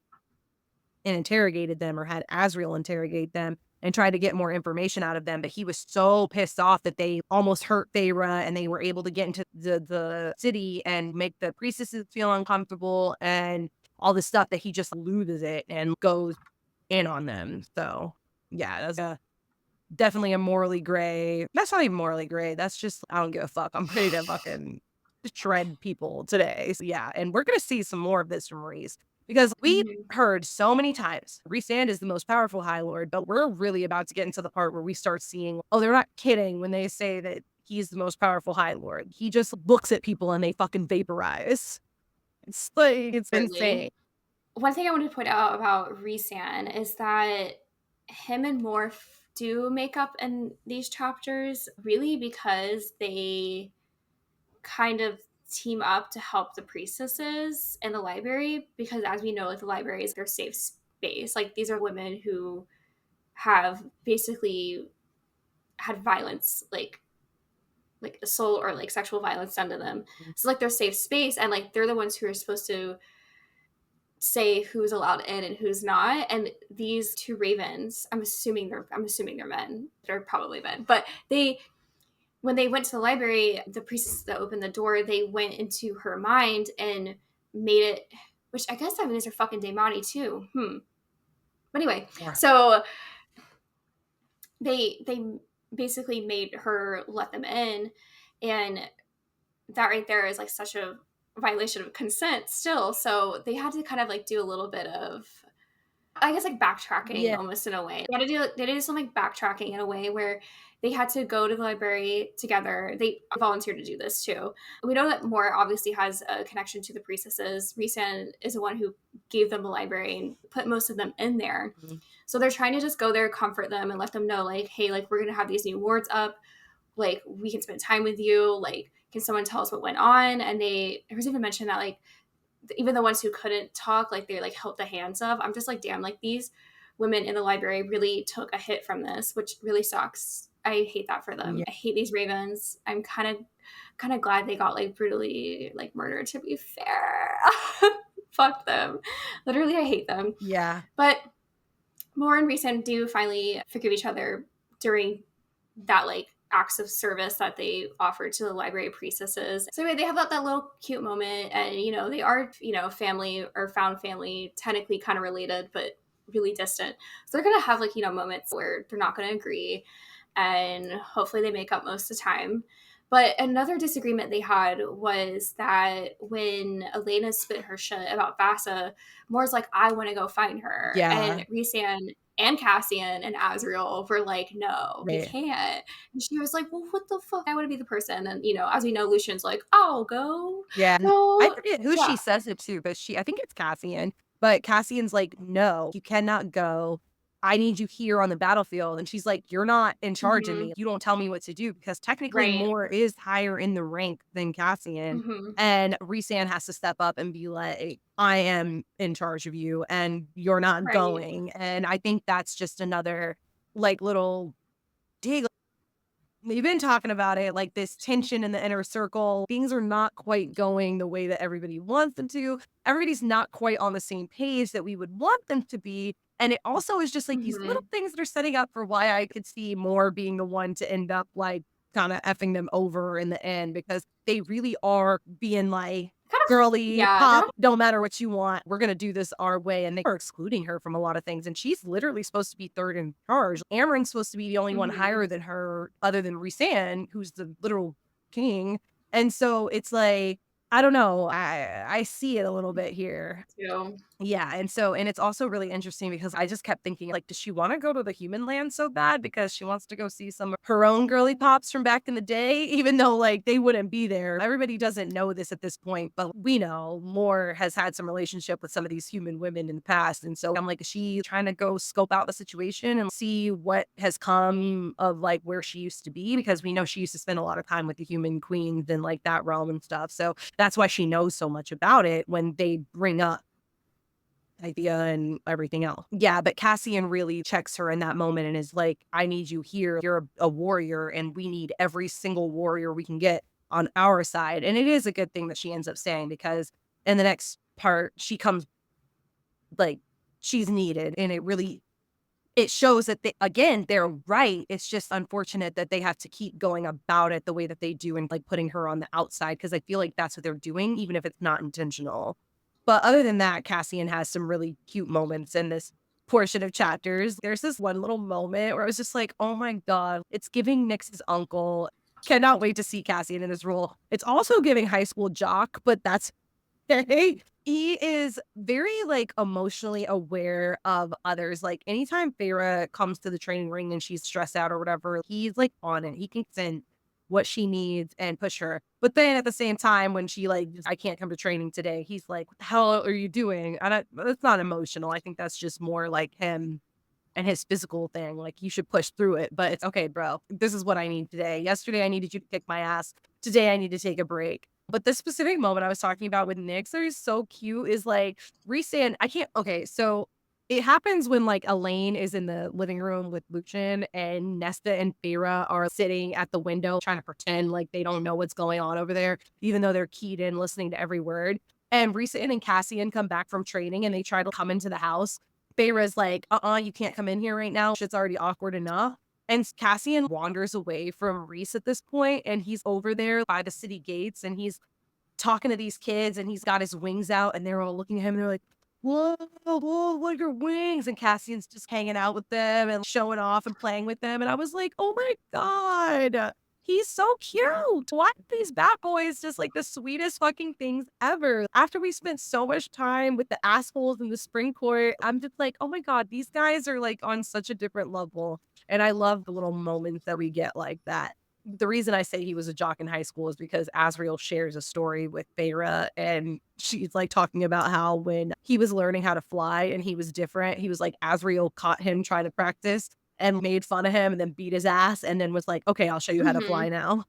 [SPEAKER 1] and interrogated them or had Asriel interrogate them and try to get more information out of them. But he was so pissed off that they almost hurt Feyre and they were able to get into the city and make the priestesses feel uncomfortable and all this stuff that he just loses it and goes in on them. So yeah, that's definitely a morally gray. That's not even morally gray. That's just, I don't give a fuck. I'm ready to fucking shred people today. So yeah, and we're gonna see some more of this from Rhys because we
[SPEAKER 2] Mhm.
[SPEAKER 1] heard so many times Rhysand is the most powerful High Lord, but we're really about to get into the part where we start seeing, oh, they're not kidding when they say that he's the most powerful High Lord. He just looks at people and they fucking vaporize. It's like it's insane.
[SPEAKER 2] Certainly. One thing I want to point out about Rhysand is that him and Morph do make up in these chapters really because they kind of team up to help the priestesses in the library because as we know like the library is their safe space. Like these are women who have basically had violence like assault or like sexual violence done to them. So like their safe space and like they're the ones who are supposed to say who's allowed in and who's not. And these 2 ravens, I'm assuming they're men. They're probably men. But they when they went to the library, the priestess that opened the door, they went into her mind and made it, which I guess that means they're fucking Daimani too. But anyway,
[SPEAKER 1] Yeah.
[SPEAKER 2] so they basically made her let them in, and that right there is like such a violation of consent still. So they had to kind of like do a little bit of I guess, like, backtracking
[SPEAKER 1] Yeah.
[SPEAKER 2] almost in a way. They had to do some, like, backtracking in a way where they had to go to the library together. They volunteered to do this too. We know that Moore obviously has a connection to the priestesses. Rhysand is the one who gave them the library and put most of them in there.
[SPEAKER 1] Mhm.
[SPEAKER 2] So they're trying to just go there, comfort them, and let them know, like, hey, like, we're gonna have these new wards up. Like, we can spend time with you. Like, can someone tell us what went on? And there was even mention that, like, even the ones who couldn't talk, like, they like held the hands of. I'm just like, damn, like, these women in the library really took a hit from this, which really sucks. I hate that for them.
[SPEAKER 1] Yeah.
[SPEAKER 2] I hate these ravens. I'm kind of glad they got, like, brutally, like, murdered, to be fair. Fuck them. Literally, I hate them.
[SPEAKER 1] Yeah.
[SPEAKER 2] But Moore and Rhysand do finally forgive each other during that, like, acts of service that they offered to the library priestesses. So anyway, they have that little cute moment, and they are, family or found family, technically kind of related, but really distant. So they're gonna have, like, moments where they're not gonna agree, and hopefully they make up most of the time. But another disagreement they had was that when Elena spit her shit about Vassa, Moore's like, I want to go find her.
[SPEAKER 1] Yeah.
[SPEAKER 2] And Rhysand and Cassian and Azriel were like, no, we
[SPEAKER 1] Right.
[SPEAKER 2] can't. And she was like, well, what the fuck? I want to be the person. And, as we know, Lucian's like, I'll go.
[SPEAKER 1] Yeah. And I
[SPEAKER 2] So,
[SPEAKER 1] forget who
[SPEAKER 2] yeah.
[SPEAKER 1] she says it to, but I think it's Cassian. But Cassian's like, no, you cannot go. I need you here on the battlefield. And she's like, you're not in charge of
[SPEAKER 2] Hmm.
[SPEAKER 1] me. You don't tell me what to do because technically
[SPEAKER 2] Right.
[SPEAKER 1] Moore is higher in the rank than Cassian.
[SPEAKER 2] Hmm.
[SPEAKER 1] And Rhysand has to step up and be like, I am in charge of you and you're not
[SPEAKER 2] Right.
[SPEAKER 1] going. And I think that's just another like little dig. We've been talking about it, like this tension in the inner circle. Things are not quite going the way that everybody wants them to. Everybody's not quite on the same page that we would want them to be. And it also is just like these little
[SPEAKER 2] Hmm.
[SPEAKER 1] things that are setting up for why I could see more being the one to end up like kind of effing them over in the end because they really are being like,
[SPEAKER 2] Kind of,
[SPEAKER 1] girly,
[SPEAKER 2] yeah, they're
[SPEAKER 1] pop,
[SPEAKER 2] not.
[SPEAKER 1] don't matter what you want. We're going to do this our way. And they are excluding her from a lot of things. And she's literally supposed to be third in charge. Amren's supposed to be the only one
[SPEAKER 2] Hmm.
[SPEAKER 1] higher than her, other than Rhysand, who's the literal king. And so it's like, I don't know. I see it a little bit here.
[SPEAKER 2] Too.
[SPEAKER 1] Yeah, and it's also really interesting because I just kept thinking, like, does she wanna go to the human land so bad because she wants to go see some of her own girly pops from back in the day, even though, like, they wouldn't be there. Everybody doesn't know this at this point, but we know Moore has had some relationship with some of these human women in the past, and so I'm like, is she trying to go scope out the situation and see what has come of, like, where she used to be? Because we know she used to spend a lot of time with the human queens and, like, that realm and stuff, so that's why she knows so much about it when they bring up idea and everything else. Yeah, but Cassian really checks her in that moment and is like, I need you here. You're a warrior, and we need every single warrior we can get on our side. And it is a good thing that she ends up staying because in the next part, she comes like she's needed. And it shows that again, they're right. It's just unfortunate that they have to keep going about it the way that they do and like putting her on the outside because I feel like that's what they're doing, even if it's not intentional. But other than that, Cassian has some really cute moments in this portion of chapters. There's this one little moment where I was just like, oh my God, it's giving Nyx's uncle. Cannot wait to see Cassian in his role. It's also giving high school jock, but that's okay. He is very, like, emotionally aware of others, like, anytime Feyre comes to the training ring and she's stressed out or whatever, he's, like, on it. He can sense what she needs and push her. But then at the same time, when she, like, "I can't come to training today," he's like, "What the hell are you doing?" And that's not emotional. I think that's just more like him and his physical thing, like, you should push through it, but it's, "Okay, bro, this is what I need today. Yesterday, I needed you to kick my ass. Today, I need to take a break." But this specific moment I was talking about with Nyx that is so cute is, like, Rhysand I can't okay, so it happens when, like, Elain is in the living room with Lucien and Nesta and Feyre are sitting at the window trying to pretend like they don't know what's going on over there, even though they're keyed in listening to every word, and Rhysand and Cassian come back from training, and they try to come into the house, Feyre's like, you can't come in here right now. Shit's already awkward enough. And Cassian wanders away from Rhys at this point, and he's over there by the city gates, and he's talking to these kids, and he's got his wings out, and they're all looking at him, and they're like, whoa, whoa, what are your wings? And Cassian's just hanging out with them and showing off and playing with them. And I was like, oh my God. He's so cute. Why are these bat boys just like the sweetest fucking things ever? After we spent so much time with the assholes in the spring court, I'm just like, oh my God, these guys are like on such a different level. And I love the little moments that we get like that. The reason I say he was a jock in high school is because Asriel shares a story with Feyre, and she's like talking about how when he was learning how to fly and he was different, he was like, Asriel caught him trying to practice and made fun of him and then beat his ass and then was like, okay, I'll show you how to fly
[SPEAKER 2] Mhm.
[SPEAKER 1] now.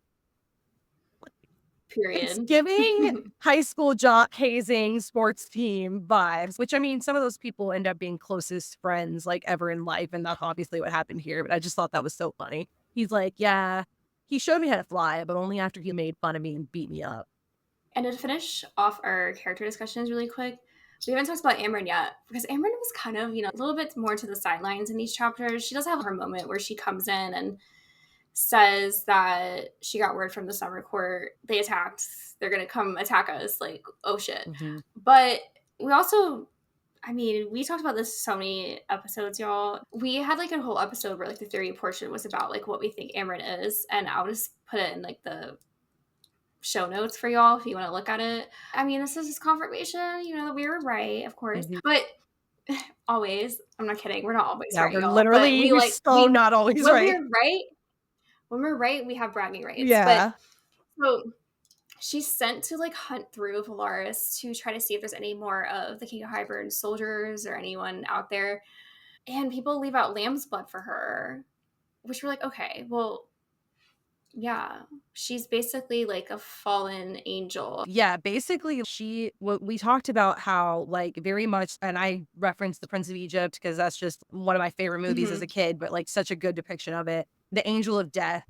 [SPEAKER 1] It's
[SPEAKER 2] Period.
[SPEAKER 1] giving high school jock hazing sports team vibes, which I mean, some of those people end up being closest friends like ever in life. And that's obviously what happened here. But I just thought that was so funny. He's like, yeah, he showed me how to fly, but only after he made fun of me and beat me up.
[SPEAKER 2] And to finish off our character discussions really quick, we haven't talked about Amren yet because Amren was kind of, a little bit more to the sidelines in these chapters. She does have her moment where she comes in and says that she got word from the summer court they attacked. They're going to come attack us. Like, oh shit.
[SPEAKER 1] Mm-hmm.
[SPEAKER 2] But we also, we talked about this so many episodes, y'all. We had like a whole episode where like the theory portion was about like what we think Amren is. And I'll just put it in like the show notes for y'all if you want to look at it. This is just confirmation, that we were right, of course.
[SPEAKER 1] Mm-hmm.
[SPEAKER 2] But always, I'm not kidding. We're not always
[SPEAKER 1] Yeah,
[SPEAKER 2] right,
[SPEAKER 1] we're
[SPEAKER 2] y'all. But
[SPEAKER 1] literally so not always
[SPEAKER 2] when
[SPEAKER 1] right.
[SPEAKER 2] we're right, when we're right, we have bragging rights. But
[SPEAKER 1] Yeah.
[SPEAKER 2] so she's sent to like hunt through Valaris to try to see if there's any more of the King of Hybern soldiers or anyone out there. And people leave out lamb's blood for her, which we're like, okay, well, yeah, she's basically like a fallen angel.
[SPEAKER 1] Yeah, basically, we talked about how, like, very much, and I referenced The Prince of Egypt because that's just one of my favorite movies as
[SPEAKER 2] Hmm.
[SPEAKER 1] a kid, but like, such a good depiction of it. The angel of death,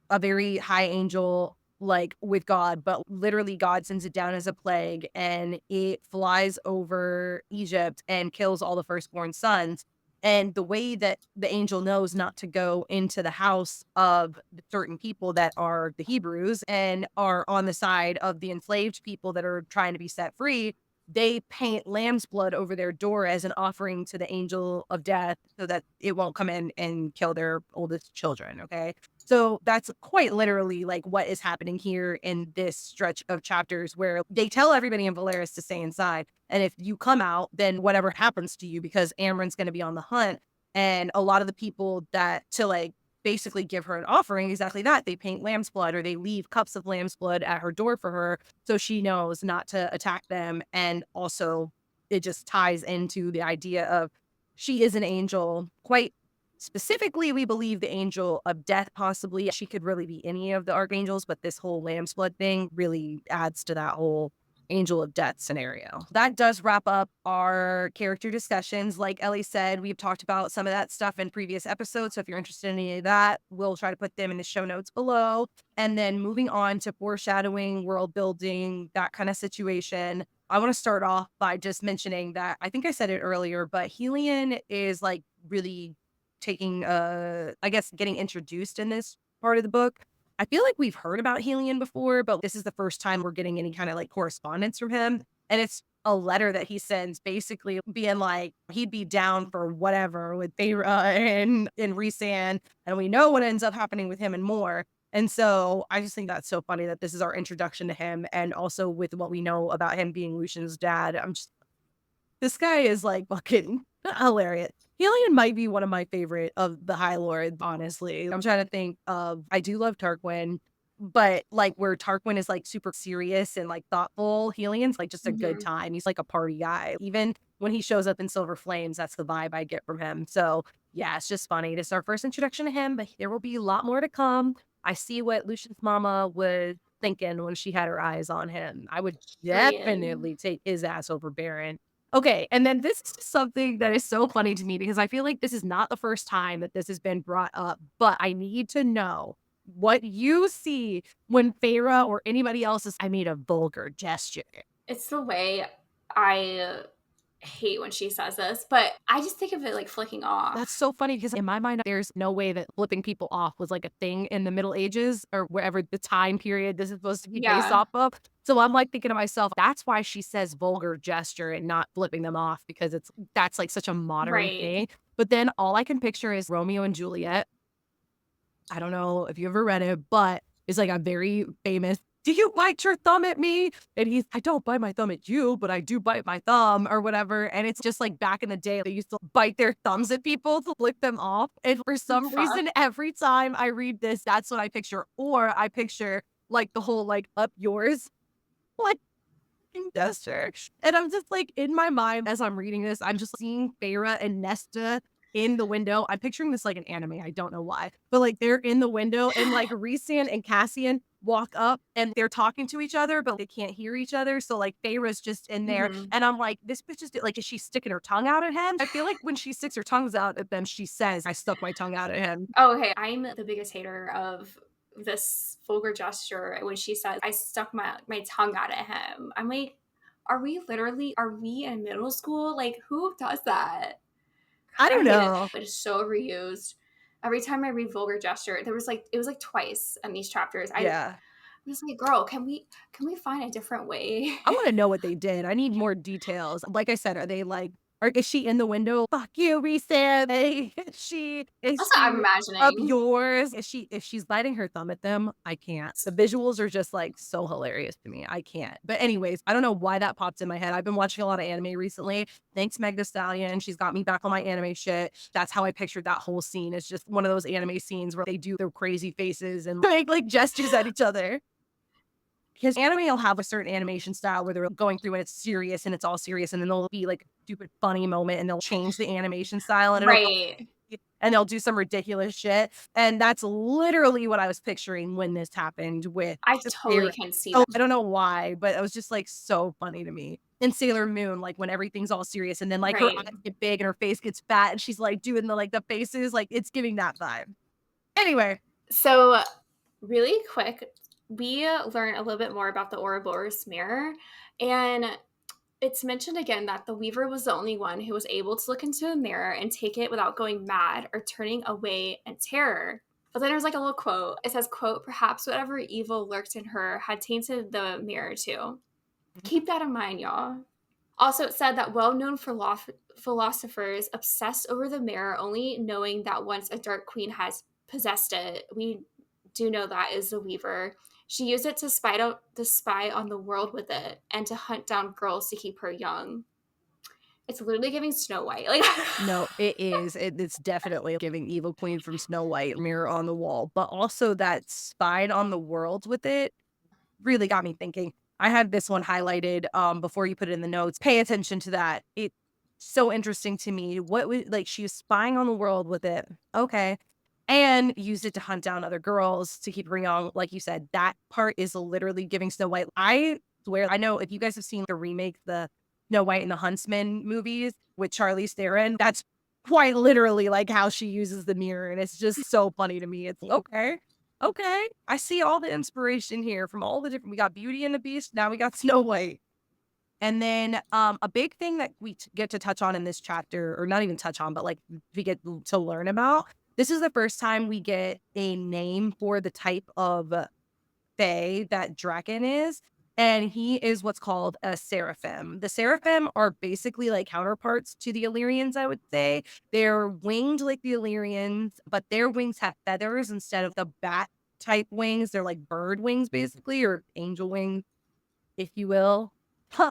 [SPEAKER 1] a very high angel, like with God, but literally God sends it down as a plague and it flies over Egypt and kills all the firstborn sons. And the way that the angel knows not to go into the house of certain people that are the Hebrews and are on the side of the enslaved people that are trying to be set free, they paint lamb's blood over their door as an offering to the angel of death so that it won't come in and kill their oldest children. Okay. So that's quite literally like what is happening here in this stretch of chapters where they tell everybody in Valeris to stay inside. And if you come out, then whatever happens to you, because Amren's going to be on the hunt. And a lot of the people that to like basically give her an offering, exactly that, they paint lamb's blood or they leave cups of lamb's blood at her door for her so she knows not to attack them. And also, it just ties into the idea of she is an angel. Quite specifically, we believe the angel of death, possibly. She could really be any of the archangels, but this whole lamb's blood thing really adds to that whole angel of death scenario. That does wrap up our character discussions. Like Ellie said, we've talked about some of that stuff in previous episodes. So if you're interested in any of that, we'll try to put them in the show notes below. And then moving on to foreshadowing, world building, that kind of situation. I want to start off by just mentioning that I think I said it earlier, but Helion is like really taking I guess getting introduced in this part of the book. I feel like we've heard about Helion before, but this is the first time we're getting any kind of like correspondence from him. And it's a letter that he sends basically being like he'd be down for whatever with Feyre and Rhysand. And we know what ends up happening with him and more. And so I just think that's so funny that this is our introduction to him. And also with what we know about him being Lucian's dad, this guy is like fucking hilarious. Helion might be one of my favorite of the High Lords, honestly. I'm trying to think of, I do love Tarquin, but like where Tarquin is like super serious and like thoughtful, Helion's like just a good
[SPEAKER 2] Hmm.
[SPEAKER 1] time. He's like a party guy. Even when he shows up in Silver Flames, that's the vibe I get from him. So yeah, it's just funny. This is our first introduction to him, but there will be a lot more to come. I see what Lucian's mama was thinking when she had her eyes on him. I would
[SPEAKER 2] Period.
[SPEAKER 1] definitely take his ass over Baron. Okay, and then this is something that is so funny to me because I feel like this is not the first time that this has been brought up, but I need to know what you see when Feyre or anybody else is, I made a vulgar gesture.
[SPEAKER 2] It's the way I hate when she says this, but I just think of it like flicking
[SPEAKER 1] That's
[SPEAKER 2] off.
[SPEAKER 1] so funny because in my mind, there's no way that flipping people off was like a thing in the Middle Ages or wherever the time period this is supposed to be based
[SPEAKER 2] Yeah,
[SPEAKER 1] off of. So I'm like thinking to myself, that's why she says vulgar gesture and not flipping them off because that's like such a modern
[SPEAKER 2] right.
[SPEAKER 1] thing. But then all I can picture is Romeo and Juliet I don't know if you ever read it, but it's like a very famous, "Do you bite your thumb at me?" And he's, "I don't bite my thumb at you, but I do bite my thumb," or whatever. And it's just like back in the day, they used to bite their thumbs at people to lick them off. And for some
[SPEAKER 2] Fuck.
[SPEAKER 1] reason, every time I read this, that's what I picture. Or I picture like the whole like up yours, like gesture. And I'm just like in my mind as I'm reading this, I'm just seeing Feyre and Nesta in the window. I'm picturing this like an anime. I don't know why, but like they're in the window and like Rhysand and Cassian walk up and they're talking to each other, but they can't hear each other. So like Feyre's just in there.
[SPEAKER 2] Mhm.
[SPEAKER 1] And I'm like, this bitch is like, is she sticking her tongue out at him? I feel like when she sticks her tongues out at them, she says, "I stuck my tongue out at him."
[SPEAKER 2] Oh, hey, I'm the biggest hater of this vulgar gesture when she says, "I stuck my tongue out at him." I'm like, are we in middle school? Like, who does that?
[SPEAKER 1] I
[SPEAKER 2] I
[SPEAKER 1] don't
[SPEAKER 2] hate it.
[SPEAKER 1] know.
[SPEAKER 2] It is so reused. Every time I read vulgar gesture, it was like twice in these chapters.
[SPEAKER 1] Yeah.
[SPEAKER 2] I'm just like, girl, can we find a different way?
[SPEAKER 1] I wanna know what they did. I need more details. Like I said, are they like, or is she in the window? "Fuck you, Rhysand." Is
[SPEAKER 2] That's what I'm
[SPEAKER 1] she up
[SPEAKER 2] imagining.
[SPEAKER 1] yours? Is she, if she's biting her thumb at them? I can't. The visuals are just, like, so hilarious to me. I can't. But anyways, I don't know why that popped in my head. I've been watching a lot of anime recently. Thanks, Meg Thee Stallion. She's got me back on my anime shit. That's how I pictured that whole scene. It's just one of those anime scenes where they do their crazy faces and make, like, gestures at each other. Because anime will have a certain animation style where they're going through and it's serious and it's all serious, and then there'll be like a stupid funny moment and they'll change the animation style and it'll go,
[SPEAKER 2] Right.
[SPEAKER 1] and they'll do some ridiculous shit. And that's literally what I was picturing when this happened with
[SPEAKER 2] I
[SPEAKER 1] the
[SPEAKER 2] totally
[SPEAKER 1] Feyre.
[SPEAKER 2] can see
[SPEAKER 1] Oh,
[SPEAKER 2] that.
[SPEAKER 1] I don't know why, but it was just like so funny to me. In Sailor Moon, like when everything's all serious and then like her
[SPEAKER 2] Right.
[SPEAKER 1] eyes get big and her face gets fat and she's like doing the like the faces, like it's giving that vibe. Anyway,
[SPEAKER 2] So, really quick, we learn a little bit more about the Ouroboros mirror, and it's mentioned again that the Weaver was the only one who was able to look into a mirror and take it without going mad or turning away in terror. But then there's like a little quote. It says, quote, "Perhaps whatever evil lurked in her had tainted the mirror too." Keep that in mind, y'all. Also, it said that well known philosophers obsess over the mirror, only knowing that once a dark queen has possessed it. We do know that is the Weaver. She used it to spy on the world with it and to hunt down girls to keep her young. It's literally giving Snow White. Like,
[SPEAKER 1] no, it is. It's definitely giving Evil Queen from Snow White, Mirror on the Wall, but also that spied on the world with it really got me thinking. I had this one highlighted before you put it in the notes. Pay attention to that. It's so interesting to me. What was like she was spying on the world with it. Okay. And used it to hunt down other girls to keep her young. Like you said, that part is literally giving Snow White. I swear, I know if you guys have seen the remake, the Snow White and the Huntsman movies with Charlize Theron, that's quite literally like how she uses the mirror. And it's just so funny to me. It's okay. Okay. I see all the inspiration here from all the different, we got Beauty and the Beast. Now we got Snow White. And then a big thing that we get to touch on in this chapter, or not even touch on, but like we get to learn about. This is the first time we get a name for the type of fae that Draken is. And he is what's called a seraphim. The seraphim are basically like counterparts to the Illyrians, I would say. They're winged like the Illyrians, but their wings have feathers instead of the bat type wings. They're like bird wings, basically, or angel wings, if you will.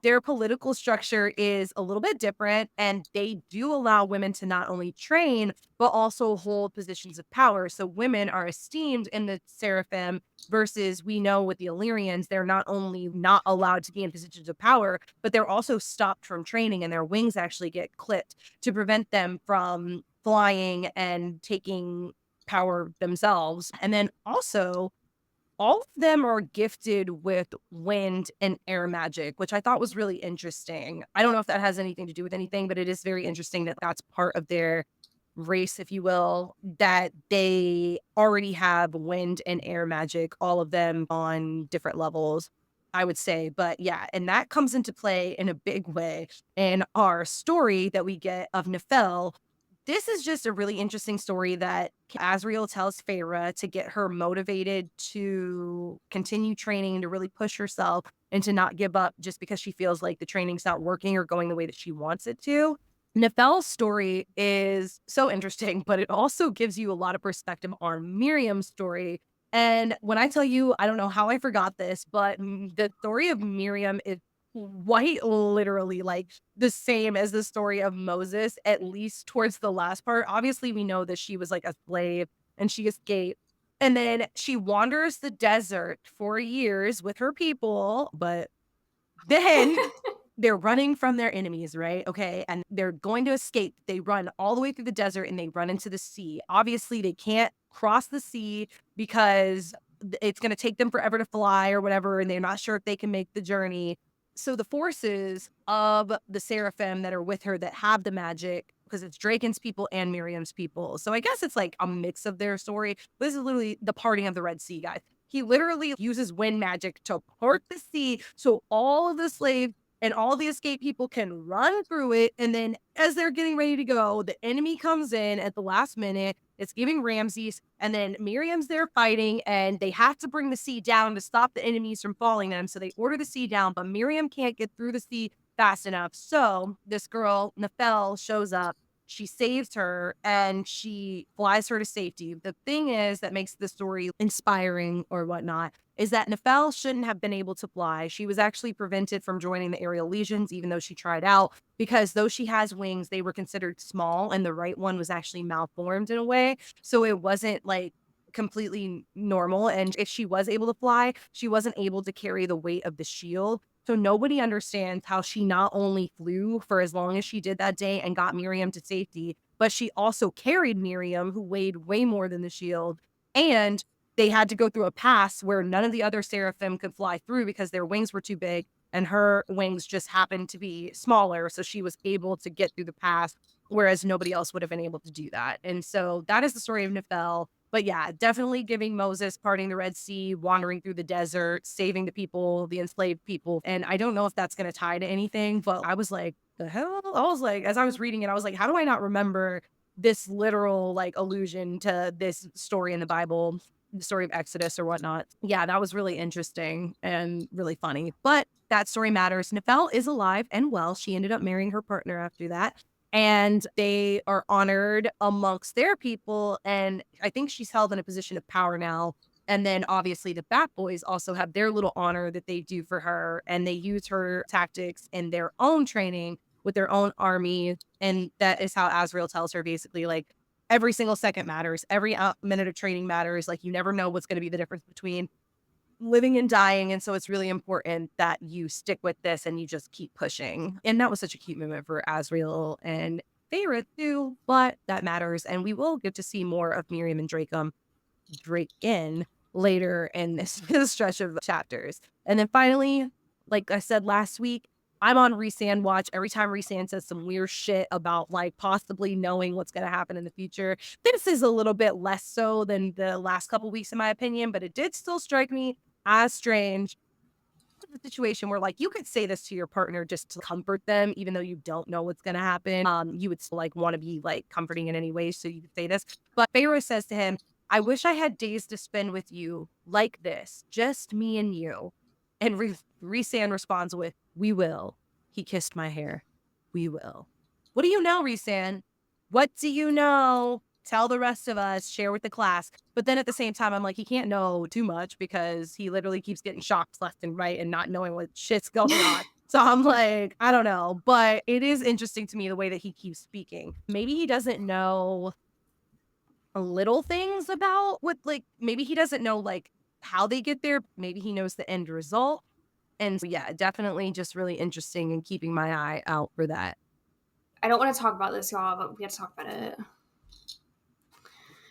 [SPEAKER 1] Their political structure is a little bit different, and they do allow women to not only train, but also hold positions of power. So women are esteemed in the Seraphim versus we know with the Illyrians, they're not only not allowed to be in positions of power, but they're also stopped from training and their wings actually get clipped to prevent them from flying and taking power themselves. And then also all of them are gifted with wind and air magic, which I thought was really interesting. I don't know if that has anything to do with anything, but it is very interesting that that's part of their race, if you will, that they already have wind and air magic, all of them on different levels, I would say. But yeah, and that comes into play in a big way in our story that we get of Nephelle. This is just a really interesting story that Asriel tells Feyre to get her motivated to continue training, to really push herself and to not give up just because she feels like the training's not working or going the way that she wants it to. Nephel's story is so interesting, but it also gives you a lot of perspective on Miriam's story. And when I tell you, I don't know how I forgot this, but the story of Miriam is quite literally like the same as the story of Moses, at least towards the last part. Obviously, we know that she was like a slave and she escaped. And then she wanders the desert for years with her people, but then they're running from their enemies, right? Okay. And they're going to escape. They run all the way through the desert and they run into the sea. Obviously, they can't cross the sea because it's going to take them forever to fly or whatever. And they're not sure if they can make the journey. So the forces of the Seraphim that are with her that have the magic, because it's Draken's people and Miriam's people. So I guess it's like a mix of their story. This is literally the parting of the Red Sea, guys. He literally uses wind magic to part the sea so all of the slaves and all the escape people can run through it. And then as they're getting ready to go, the enemy comes in at the last minute. It's giving Ramses, and then Miriam's there fighting, and they have to bring the sea down to stop the enemies from falling them. So they order the sea down, but Miriam can't get through the sea fast enough. So this girl, Nephelle, shows up. She saves her and she flies her to safety. The thing is that makes the story inspiring or whatnot is that Nephelle shouldn't have been able to fly. She was actually prevented from joining the aerial legions, even though she tried out, because though she has wings, they were considered small, and the right one was actually malformed in a way. So it wasn't like completely normal. And if she was able to fly, she wasn't able to carry the weight of the shield. So nobody understands how she not only flew for as long as she did that day and got Miriam to safety, but she also carried Miriam, who weighed way more than the shield. And they had to go through a pass where none of the other seraphim could fly through because their wings were too big and her wings just happened to be smaller. So she was able to get through the pass, whereas nobody else would have been able to do that. And so that is the story of Nephelle. But yeah, definitely giving Moses parting the Red Sea, wandering through the desert, saving the people, the enslaved people. And I don't know if that's going to tie to anything, but I was like, the hell? I was like, as I was reading it, I was like, how do I not remember this literal like allusion to this story in the Bible, the story of Exodus or whatnot? Yeah, that was really interesting and really funny. But that story matters. Nephelle is alive and well. She ended up marrying her partner after that, and they are honored amongst their people. And I think she's held in a position of power now. And then obviously the Bat Boys also have their little honor that they do for her, and they use her tactics in their own training with their own army. And that is how Azrael tells her basically, like, every single second matters, every minute of training matters. Like, you never know what's going to be the difference between living and dying. And so it's really important that you stick with this and you just keep pushing. And that was such a cute moment for Azrael and Feyre too, but that matters. And we will get to see more of Miriam and Draken later in this, this stretch of chapters. And then finally, like I said last week, I'm on Rhysand watch. Every time Rhysand says some weird shit about like possibly knowing what's going to happen in the future, this is a little bit less so than the last couple weeks, in my opinion, but it did still strike me as strange. A situation where like you could say this to your partner just to comfort them, even though you don't know what's going to happen. You would still like want to be like comforting in any way, so you could say this. But Pharaoh says to him, I wish I had days to spend with you like this, just me and you. And Rhysand responds with, we will. He kissed my hair. We will. What do you know, Rhysand? What do you know? Tell the rest of us, share with the class. But then at the same time, I'm like, he can't know too much because he literally keeps getting shocked left and right and not knowing what shit's going on. So I'm like, I don't know. But it is interesting to me the way that he keeps speaking. Maybe he doesn't know little things about what, like, maybe he doesn't know, like, how they get there. Maybe he knows the end result. And so, yeah, definitely just really interesting and keeping my eye out for that.
[SPEAKER 2] I don't want to talk about this, y'all, but we have to talk about it.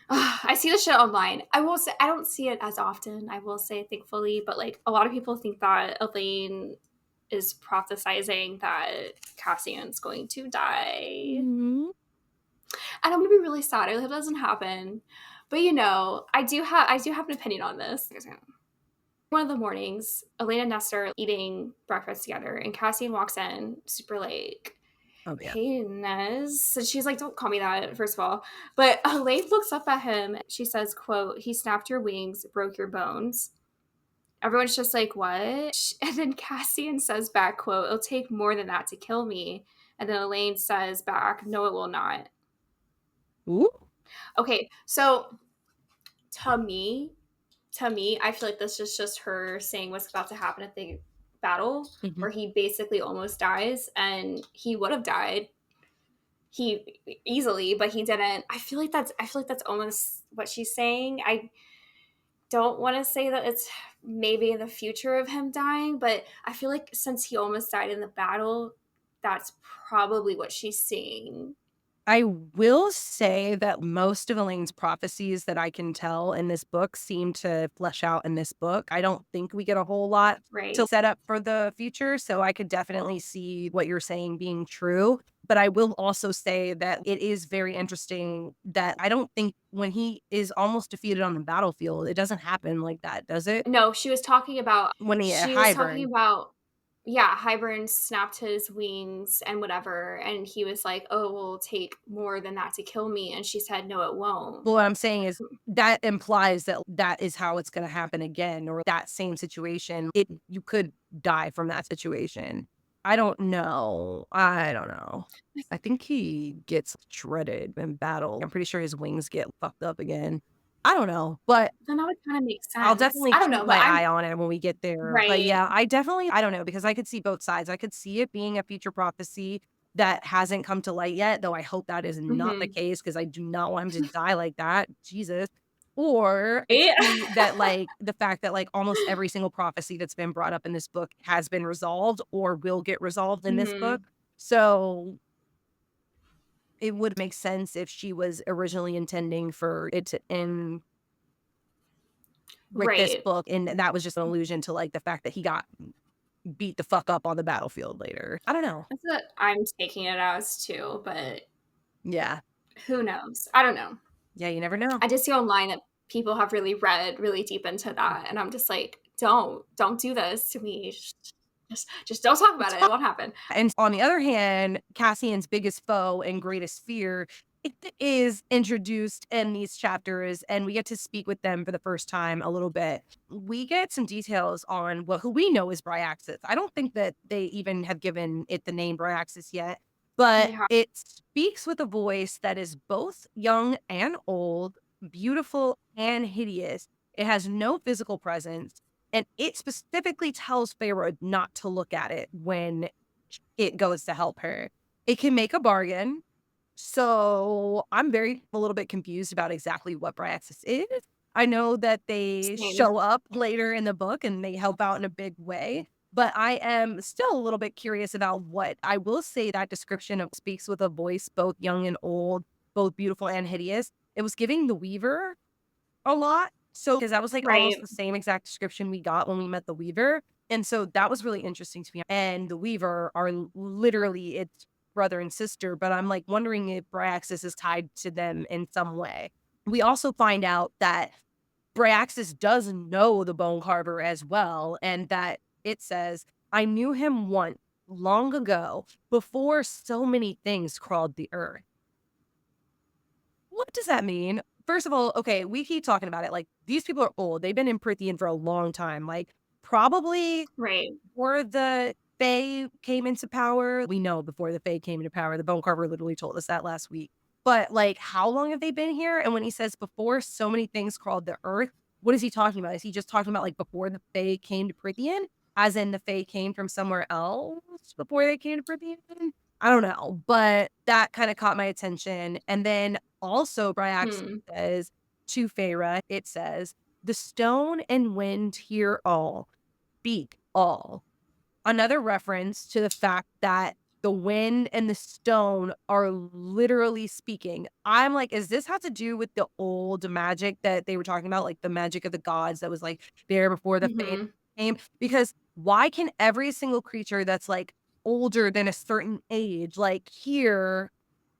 [SPEAKER 2] I see the shit online. I will say I don't see it as often. I will say, thankfully, but like a lot of people think that Elain is prophesizing that Cassian's going to die,
[SPEAKER 1] Mhm.
[SPEAKER 2] and I'm gonna be really sad if it doesn't happen. But you know, I do have an opinion on this. One of the mornings, Elain and Nesta are eating breakfast together, and Cassian walks in super late.
[SPEAKER 1] Oh, yeah.
[SPEAKER 2] Hey, Nez. And she's like, don't call me that, first of all. But Elaine looks up at him. She says, quote, he snapped your wings, broke your bones. Everyone's just like, what? And then Cassian says back, quote, it'll take more than that to kill me. And then Elain says back, no, it will not.
[SPEAKER 1] Ooh.
[SPEAKER 2] Okay, so to me, I feel like this is just her saying what's about to happen at the battle,
[SPEAKER 1] Mhm.
[SPEAKER 2] where he basically almost dies, and he would have died he easily, but he didn't. I feel like that's almost what she's saying. I don't want to say that it's maybe in the future of him dying, but I feel like since he almost died in the battle, that's probably what she's seeing.
[SPEAKER 1] I will say that most of Elaine's prophecies that I can tell in this book seem to flesh out in this book. I don't think we get a whole lot to
[SPEAKER 2] Right.
[SPEAKER 1] set up for the future, so I could definitely see what you're saying being true. But I will also say that it is very interesting that I don't think when he is almost defeated on the battlefield, it doesn't happen like that, does it?
[SPEAKER 2] No,
[SPEAKER 1] When he
[SPEAKER 2] she was talking
[SPEAKER 1] Hybern.
[SPEAKER 2] about yeah, Hybern snapped his wings and whatever, and he was like, "Oh, it will take more than that to kill me," and she said, "No, it won't."
[SPEAKER 1] Well, what I'm saying is that implies that that is how it's gonna happen again, or that same situation. You could die from that situation. I don't know. I don't know. I think he gets shredded in battle. I'm pretty sure his wings get fucked up again. I don't know, but
[SPEAKER 2] Then that would kind of make
[SPEAKER 1] I'll
[SPEAKER 2] sense.
[SPEAKER 1] definitely
[SPEAKER 2] I don't
[SPEAKER 1] keep
[SPEAKER 2] know, but
[SPEAKER 1] my
[SPEAKER 2] I'm
[SPEAKER 1] eye on it when we get there. But
[SPEAKER 2] right.
[SPEAKER 1] yeah, I don't know, because I could see both sides. I could see it being a future prophecy that hasn't come to light yet, though I hope that is not the
[SPEAKER 2] Mhm.
[SPEAKER 1] case because I do not want him to die like that. Jesus. Or I could
[SPEAKER 2] Right?
[SPEAKER 1] see that, like, the fact that, like, almost every single prophecy that's been brought up in this book has been resolved or will get resolved in this book.
[SPEAKER 2] Mhm.
[SPEAKER 1] So it would make sense if she was originally intending for it to end with this
[SPEAKER 2] Right.
[SPEAKER 1] book, and that was just an allusion to, like, the fact that he got beat the fuck up on the battlefield later. I don't know.
[SPEAKER 2] That's what I'm taking it as too, but
[SPEAKER 1] Yeah.
[SPEAKER 2] who knows? I don't know.
[SPEAKER 1] Yeah, you never know.
[SPEAKER 2] I just see online that people have really read really deep into that, and I'm just like, don't do this to me. Just don't talk about
[SPEAKER 1] It's
[SPEAKER 2] it.
[SPEAKER 1] fine.
[SPEAKER 2] It won't happen.
[SPEAKER 1] And on the other hand, Cassian's biggest foe and greatest fear, it is introduced in these chapters, and we get to speak with them for the first time a little bit. We get some details on who we know is Bryaxis. I don't think that they even have given it the name Bryaxis yet, but
[SPEAKER 2] Yeah.
[SPEAKER 1] it speaks with a voice that is both young and old, beautiful and hideous. It has no physical presence, and it specifically tells Feyre not to look at it when it goes to help her. It can make a bargain. So I'm a little bit confused about exactly what Bryaxis is. I know that they
[SPEAKER 2] Same.
[SPEAKER 1] show up later in the book and they help out in a big way, but I am still a little bit curious about what I will say that description of speaks with a voice, both young and old, both beautiful and hideous. It was giving the Weaver a lot. So, because that was, like, almost
[SPEAKER 2] Right.
[SPEAKER 1] the same exact description we got when we met the Weaver, and so that was really interesting to me, and the Weaver are literally its brother and sister, but I'm, like, wondering if Bryaxis is tied to them in some way. We also find out that Bryaxis does know the Bone Carver as well, and that it says, "I knew him once, long ago, before so many things crawled the earth." What does that mean? First of all, okay, we keep talking about it, like, these people are old, they've been in Prythian for a long time, like, probably
[SPEAKER 2] Right.
[SPEAKER 1] before the Fae came into power. We know before the Fae came into power, the Bone Carver literally told us that last week. But, like, how long have they been here? And when he says, "Before so many things crawled the earth," what is he talking about? Is he just talking about, like, before the Fae came to Prythian? As in the Fae came from somewhere else before they came to Prythian? I don't know, but that kinda caught my attention, and then also Bryaxis
[SPEAKER 2] Hmm.
[SPEAKER 1] says to Feyre, it says, "The stone and wind hear all, speak all." Another reference to the fact that the wind and the stone are literally speaking. I'm like, is this have to do with the old magic that they were talking about, like the magic of the gods that was, like, there before the Fae
[SPEAKER 2] Hmm.
[SPEAKER 1] came? Because why can every single creature that's, like, older than a certain age, like, hear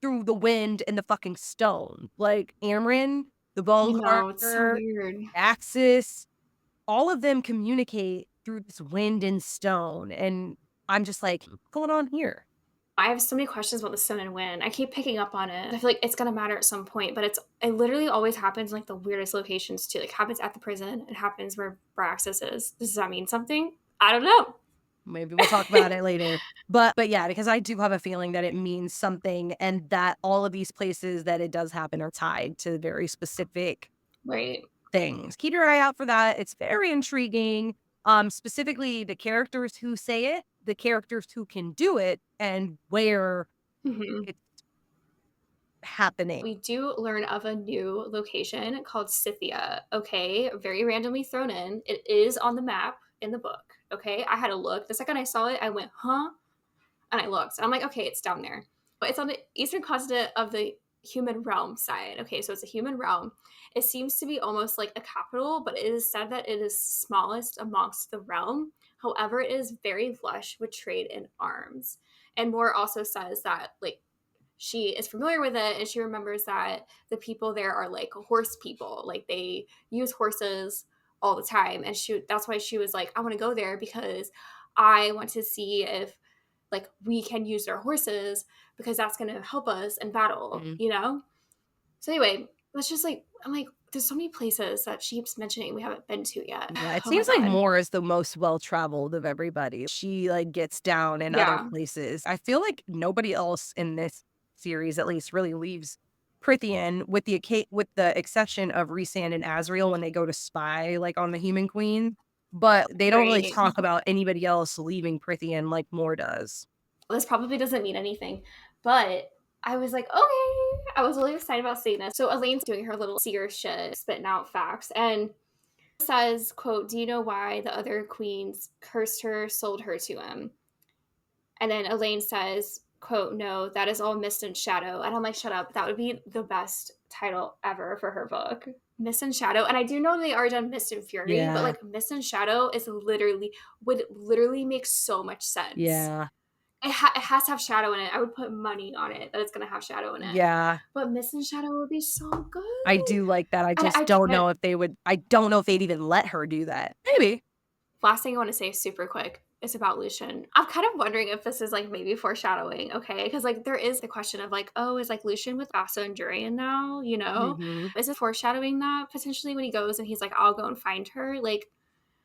[SPEAKER 1] through the wind and the fucking stone? Like, Amren, the
[SPEAKER 2] I
[SPEAKER 1] Bone
[SPEAKER 2] know, it's so
[SPEAKER 1] Carver,
[SPEAKER 2] weird.
[SPEAKER 1] Axis, all of them communicate through this wind and stone, and I'm just like, "What's going on here?"
[SPEAKER 2] I have so many questions about the sun and wind. I keep picking up on it. I feel like it's gonna matter at some point, but it literally always happens in like the weirdest locations too. Like happens at the prison. It happens where Bryaxis is. Does that mean something? I don't know.
[SPEAKER 1] Maybe we'll talk about it later. But yeah, because I do have a feeling that it means something and that all of these places that it does happen are tied to very specific
[SPEAKER 2] Right.
[SPEAKER 1] things. Keep your eye out for that. It's very intriguing. Specifically the characters who say it, the characters who can do it, and where
[SPEAKER 2] Mhm.
[SPEAKER 1] it's happening.
[SPEAKER 2] We do learn of a new location called Scythia, okay? Very randomly thrown in. It is on the map in the book, okay? I had to look. The second I saw it, I went, huh? And I looked. And I'm like, okay, it's down there. But it's on the eastern continent of the human realm side. Okay, so it's a human realm. It seems to be almost like a capital, but it is said that it is smallest amongst the realm. However, it is very lush with trade in arms. And Moore also says that, like, she is familiar with it and she remembers that the people there are like horse people. Like, they use horses all the time. And that's why she was like, I want to go there because I want to see if like we can use their horses because that's going to help us in battle,
[SPEAKER 1] Mhm.
[SPEAKER 2] you know? So anyway, that's just like, I'm like, there's so many places that she keeps mentioning we haven't been to yet.
[SPEAKER 1] Yeah, it
[SPEAKER 2] Oh my
[SPEAKER 1] seems like
[SPEAKER 2] God.
[SPEAKER 1] Moore is the most well-traveled of everybody. She, like, gets down in other
[SPEAKER 2] Yeah.
[SPEAKER 1] places. I feel like nobody else in this series, at least, really leaves Prithian with the exception of Rhysand and Asriel when they go to spy, like, on the Human Queen, but they don't really
[SPEAKER 2] Right.
[SPEAKER 1] talk about anybody else leaving Prithian like Moore does.
[SPEAKER 2] This probably doesn't mean anything, but I was like, okay. I was really excited about seeing this. So Elaine's doing her little seer shit, spitting out facts, and says, quote, do you know why the other queens cursed her, sold her to him? And then Elaine says, quote, no, that is all mist and shadow. And I'm like, shut up. That would be the best title ever for her book. Mist and Shadow. And I do know they are done Mist and Fury, but
[SPEAKER 1] Yeah,
[SPEAKER 2] like Mist and Shadow would literally make so much sense.
[SPEAKER 1] yeah,
[SPEAKER 2] It has to have shadow in it. I would put money on it that it's going to have shadow in it.
[SPEAKER 1] yeah.
[SPEAKER 2] But Mist and Shadow would be so
[SPEAKER 1] I
[SPEAKER 2] good.
[SPEAKER 1] do like that. I
[SPEAKER 2] And
[SPEAKER 1] just don't
[SPEAKER 2] can't.
[SPEAKER 1] know if I don't know if they'd even let her do that. Maybe.
[SPEAKER 2] Last thing I want to say super quick is about Lucian. I'm kind of wondering if this is like maybe foreshadowing, okay? Because like there is the question of like, oh, is like Lucian with Vassa and Durian now? You know,
[SPEAKER 1] Mhm.
[SPEAKER 2] is it foreshadowing that potentially when he goes and he's like, I'll go and find her? Like,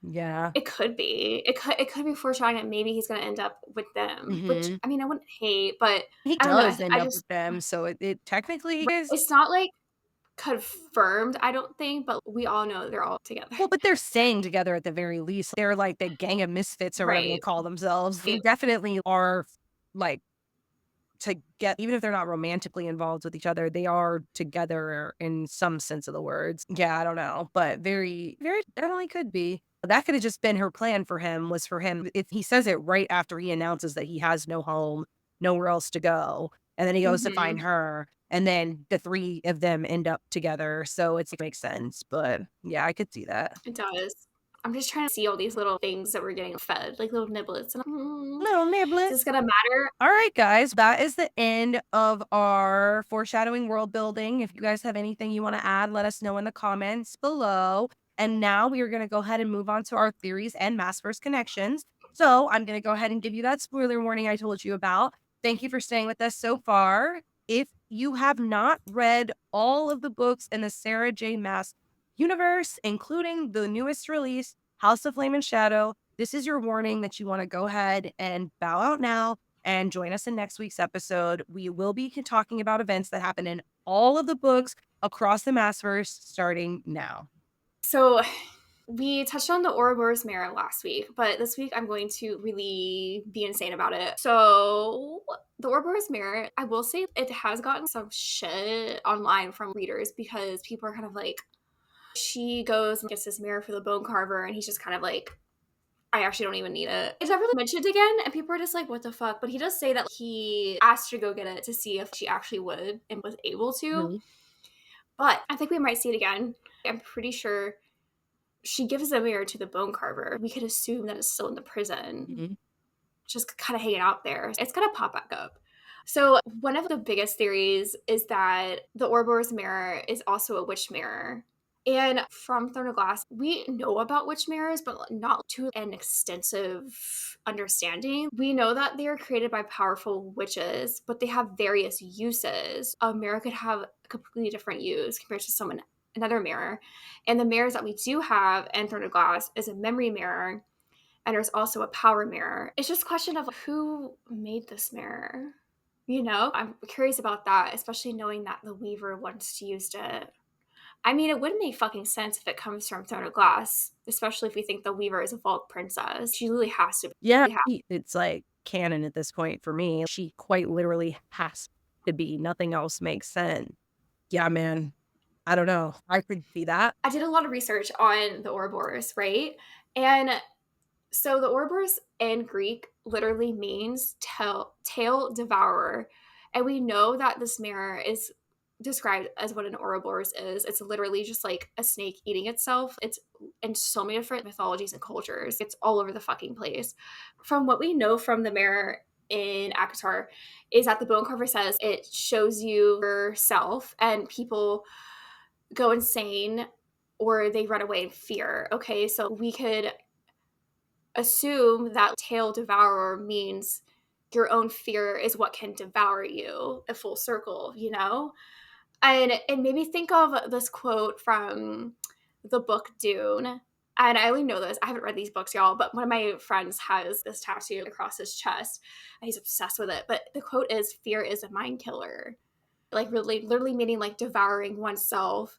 [SPEAKER 1] Yeah.
[SPEAKER 2] it could be. It could be foreshadowing that maybe he's going to end up with them. Which
[SPEAKER 1] Mhm.
[SPEAKER 2] I mean, I wouldn't hate, but
[SPEAKER 1] He
[SPEAKER 2] I don't know.
[SPEAKER 1] does end
[SPEAKER 2] I
[SPEAKER 1] up
[SPEAKER 2] just
[SPEAKER 1] with them, so it technically is.
[SPEAKER 2] it's not like confirmed. I don't think, but we all know they're all together.
[SPEAKER 1] Well, but they're staying together at the very least. They're like the gang of misfits or whatever they
[SPEAKER 2] Right.
[SPEAKER 1] call themselves. They
[SPEAKER 2] Right.
[SPEAKER 1] definitely are like to get even if they're not romantically involved with each other, they are together in some sense of the words. Yeah, I don't know, but very definitely could be. That could have just been her plan for him was for him if he says it right after he announces that he has no home, nowhere else to go, and then he goes to find
[SPEAKER 2] Mhm.
[SPEAKER 1] her, and then the 3 of them end up together, so it makes sense, but yeah, I could see that.
[SPEAKER 2] It does. I'm just trying to see all these little things that we're getting fed, like little niblets, and
[SPEAKER 1] Little
[SPEAKER 2] is
[SPEAKER 1] niblet.
[SPEAKER 2] this gonna matter?
[SPEAKER 1] All right, guys, that is the end of our foreshadowing world building. If you guys have anything you want to add, let us know in the comments below. And now we are going to go ahead and move on to our theories and Maasverse connections. So I'm going to go ahead and give you that spoiler warning I told you about. Thank you for staying with us so far. If you have not read all of the books in the Sarah J. Maas universe, including the newest release, House of Flame and Shadow, this is your warning that you want to go ahead and bow out now and join us in next week's episode. We will be talking about events that happen in all of the books across the Maasverse starting now.
[SPEAKER 2] So we touched on the Ouroboros mirror last week, but this week I'm going to really be insane about it. So the Ouroboros mirror, I will say it has gotten some shit online from readers because people are kind of like, she goes and gets this mirror for the bone carver, and he's just kind of like, I actually don't even need it. It's never really mentioned again, and people are just like, what the fuck? But he does say that he asked her to go get it to see if she actually would and was able to.
[SPEAKER 1] Mhm.
[SPEAKER 2] But I think we might see it again. I'm pretty sure she gives the mirror to the bone carver. We could assume that it's still in the prison,
[SPEAKER 1] Mhm.
[SPEAKER 2] just kind of hanging out there. It's gonna pop back up. So one of the biggest theories is that the Ouroboros mirror is also a witch mirror. And from Throne of Glass, we know about witch mirrors, but not to an extensive understanding. We know that they are created by powerful witches, but they have various uses. A mirror could have a completely different use compared to another mirror. And the mirrors that we do have in Throne of Glass is a memory mirror, and there's also a power mirror. It's just a question of who made this mirror. You know, I'm curious about that, especially knowing that the Weaver wants to use it. I mean, it would make fucking sense if it comes from Throne of Glass, especially if we think the Weaver is a Vault princess. She really has to be.
[SPEAKER 1] Yeah, it's like canon at this point for me. She quite literally has to be. Nothing else makes sense. Yeah, man. I don't know. I could see that.
[SPEAKER 2] I did a lot of research on the Ouroboros, right? And so the Ouroboros in Greek literally means tail devourer. And we know that this mirror is described as what an Ouroboros is. It's literally just like a snake eating itself. It's in so many different mythologies and cultures. It's all over the fucking place. From what we know from the mirror in ACOTAR is that the bone carver says it shows you yourself, and people go insane or they run away in fear. Okay, so we could assume that tail devourer means your own fear is what can devour you, a full circle, you know? And it made me think of this quote from the book Dune. And I only know this. I haven't read these books, y'all, but one of my friends has this tattoo across his chest and he's obsessed with it. But the quote is, fear is a mind killer. Like really, literally meaning like devouring oneself.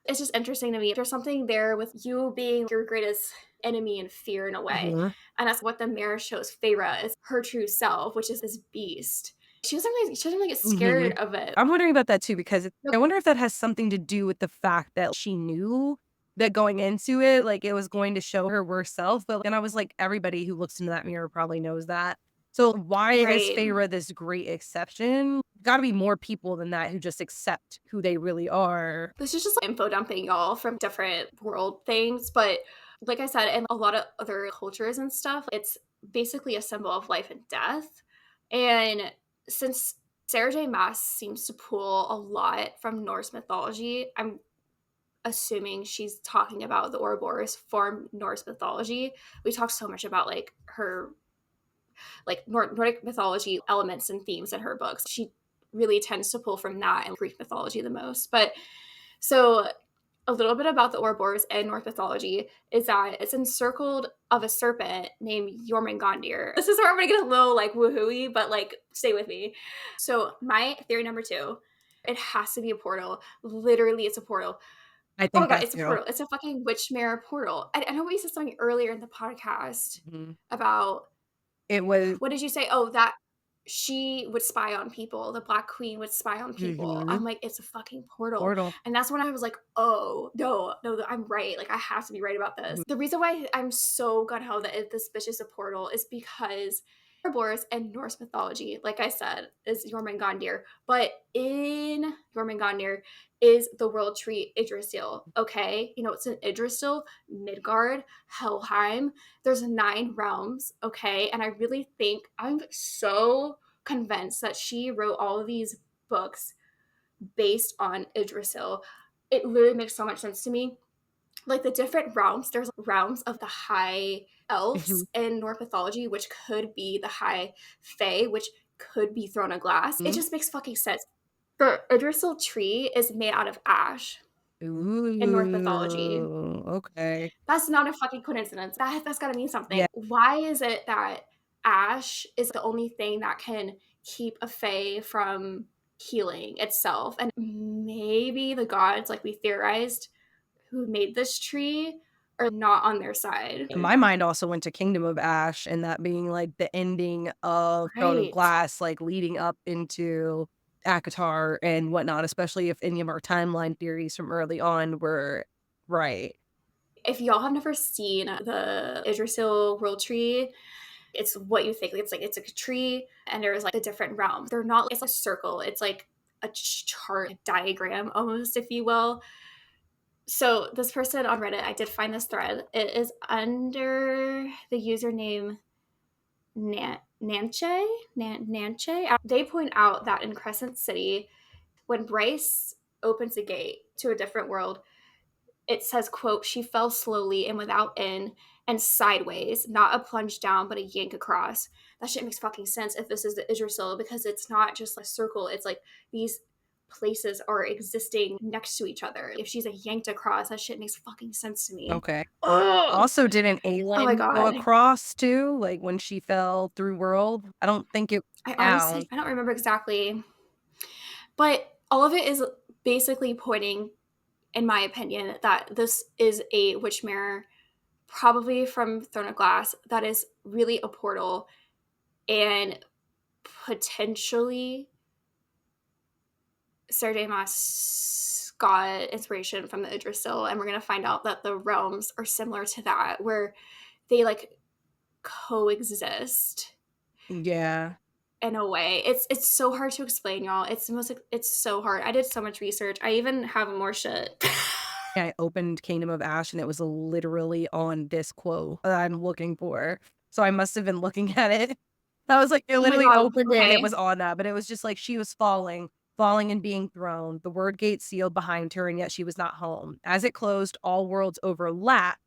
[SPEAKER 2] It's just interesting to me. There's something there with you being your greatest enemy and fear in a way.
[SPEAKER 1] Mhm.
[SPEAKER 2] And that's what the mirror shows Feyre is her true self, which is this beast. She doesn't get scared
[SPEAKER 1] Mhm.
[SPEAKER 2] of it.
[SPEAKER 1] I'm wondering about that too because I wonder if that has something to do with the fact that she knew that going into it, like, it was going to show her worst self, but then I was like, everybody who looks into that mirror probably knows that. So why is
[SPEAKER 2] Right.
[SPEAKER 1] Feyre this great exception? Gotta be more people than that who just accept who they really are.
[SPEAKER 2] This is just like info dumping, y'all, from different world things. But like I said, in a lot of other cultures and stuff, it's basically a symbol of life and death. And since Sarah J. Maas seems to pull a lot from Norse mythology, I'm assuming she's talking about the Ouroboros from Norse mythology. We talk so much about like her like Nordic mythology elements and themes in her books. She really tends to pull from that and Greek mythology the most. But so a little bit about the Ouroboros in Norse mythology is that it's encircled of a serpent named Jormungandr. This is where I'm gonna get a little like woohooey, but like stay with me. So my theory number 2, it has to be a portal. Literally, it's a portal.
[SPEAKER 1] I
[SPEAKER 2] Oh my
[SPEAKER 1] think
[SPEAKER 2] god,
[SPEAKER 1] that
[SPEAKER 2] it's a
[SPEAKER 1] too.
[SPEAKER 2] portal. It's a fucking witch mirror portal. I know we said something earlier in the podcast
[SPEAKER 1] Mhm.
[SPEAKER 2] about
[SPEAKER 1] It was
[SPEAKER 2] what did you say? Oh, that she would spy on people. The Black Queen would spy on people.
[SPEAKER 1] Mhm.
[SPEAKER 2] I'm like, it's a fucking portal.
[SPEAKER 1] Portal.
[SPEAKER 2] And that's when I was like, oh, no, no, I'm right. Like, I have to be right about this.
[SPEAKER 1] Mhm.
[SPEAKER 2] The reason why I'm so gun ho that this bitch is a portal is because Ouroboros and Norse mythology, like I said, is Jormungandr. But in Jormungandr is the world tree Yggdrasil. Okay? You know, it's in Yggdrasil, Midgard, Helheim. There's 9 realms, okay? And I really think I'm so convinced that she wrote all of these books based on Yggdrasil. It literally makes so much sense to me. Like the different realms, there's realms of the high elves
[SPEAKER 1] Mhm.
[SPEAKER 2] in Norse mythology, which could be the high fae, which could be Throne of Glass. It
[SPEAKER 1] Mhm.
[SPEAKER 2] just makes fucking sense. The Yggdrasil tree is made out of ash in Norse mythology.
[SPEAKER 1] Ooh, okay.
[SPEAKER 2] That's not a fucking coincidence. That's gotta mean
[SPEAKER 1] Yeah.
[SPEAKER 2] something. Why is it that ash is the only thing that can keep a fae from healing itself? And maybe the gods, like we theorized, who made this tree are not on their side.
[SPEAKER 1] My mind also went to Kingdom of Ash and that being, like, the ending of Throne of
[SPEAKER 2] Right.
[SPEAKER 1] Glass, like, leading up into ACOTAR and whatnot, especially if any of our timeline theories from early on were right.
[SPEAKER 2] If y'all have never seen the Yggdrasil world tree, it's what you think. It's like it's a tree and there's like the different realms. They're not it's a circle. It's like a chart, a diagram almost, if you will. So this person on Reddit, I did find this thread. It is under the username Nanche. They point out that in Crescent City, when Bryce opens a gate to a different world, it says, quote, she fell slowly and without in and sideways, not a plunge down, but a yank across. That shit makes fucking sense if this is the Yggdrasil because it's not just a circle. It's like these places are existing next to each other. If she's like yanked across, that shit makes fucking sense to me.
[SPEAKER 1] Okay.
[SPEAKER 2] Oh,
[SPEAKER 1] Also, didn't
[SPEAKER 2] oh my
[SPEAKER 1] Aelin go
[SPEAKER 2] god.
[SPEAKER 1] across too? Like when she fell through world? I don't think it
[SPEAKER 2] I
[SPEAKER 1] down.
[SPEAKER 2] honestly I don't remember exactly, but all of it is basically pointing, in my opinion, that this is a witch mirror, probably from Throne of Glass, that is really a portal, and potentially Sarah Maas got inspiration from the Idrisil, and we're gonna find out that the realms are similar to that, where they like coexist
[SPEAKER 1] Yeah.
[SPEAKER 2] in a way. It's so hard to explain, y'all. It's so hard. I did so much research. I even have more shit.
[SPEAKER 1] I opened Kingdom of Ash and it was literally on this quote that I'm looking for. So I must have been looking at it. I was like, I
[SPEAKER 2] Oh my
[SPEAKER 1] literally
[SPEAKER 2] god.
[SPEAKER 1] opened it and it
[SPEAKER 2] Okay.
[SPEAKER 1] was on that, but it was just like she was falling and being thrown. The word gate sealed behind her, and yet she was not home. As it closed, all worlds overlapped.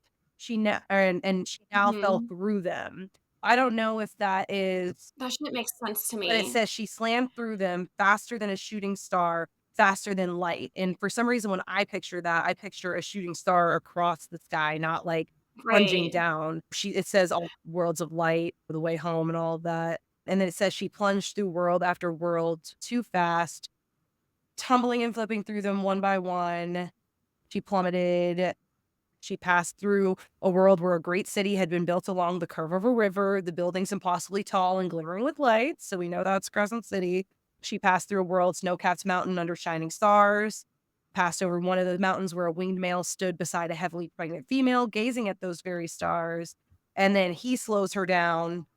[SPEAKER 1] And she now fell
[SPEAKER 2] Mhm.
[SPEAKER 1] through them. I don't know if that is,
[SPEAKER 2] That shit makes sense to
[SPEAKER 1] but it
[SPEAKER 2] me.
[SPEAKER 1] says she slammed through them faster than a shooting star, faster than light. And for some reason, when I picture that, I picture a shooting star across the sky, not like plunging
[SPEAKER 2] Right.
[SPEAKER 1] down. It says all worlds of light, the way home, and all of that. And then it says she plunged through world after world too fast, tumbling and flipping through them one by one. She plummeted. She passed through a world where a great city had been built along the curve of a river, the buildings impossibly tall and glimmering with lights. So we know that's Crescent City. She passed through a world, snow-capped mountain under shining stars, passed over one of the mountains where a winged male stood beside a heavily pregnant female, gazing at those very stars. And then he slows her down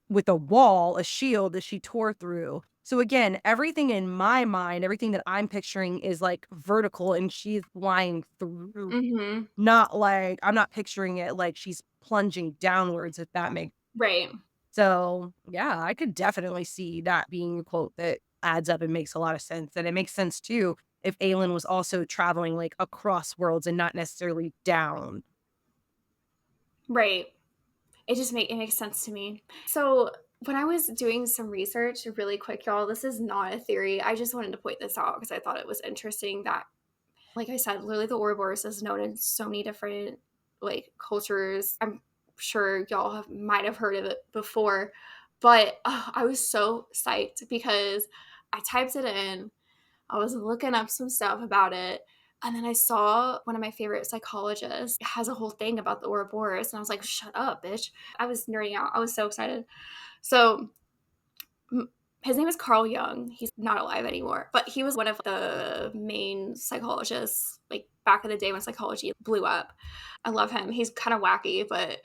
[SPEAKER 1] with a wall, a shield that she tore through. So again, everything in my mind, everything that I'm picturing is like vertical and she's flying through.
[SPEAKER 2] Mhm.
[SPEAKER 1] Not like I'm not picturing it like she's plunging downwards, if that makes.
[SPEAKER 2] Right.
[SPEAKER 1] So, yeah, I could definitely see that being a quote that adds up and makes a lot of sense. And it makes sense too if Aelin was also traveling like across worlds and not necessarily down.
[SPEAKER 2] Right. It makes sense to me. So when I was doing some research, really quick, y'all, this is not a theory. I just wanted to point this out because I thought it was interesting that, like I said, literally the Ouroboros is known in so many different like cultures. I'm sure y'all might have heard of it before, but I was so psyched because I typed it in. I was looking up some stuff about it. And then I saw one of my favorite psychologists has a whole thing about the Ouroboros. And I was like, shut up, bitch. I was nerding out. I was so excited. So his name is Carl Jung. He's not alive anymore, but he was one of the main psychologists, like back in the day when psychology blew up. I love him. He's kind of wacky, but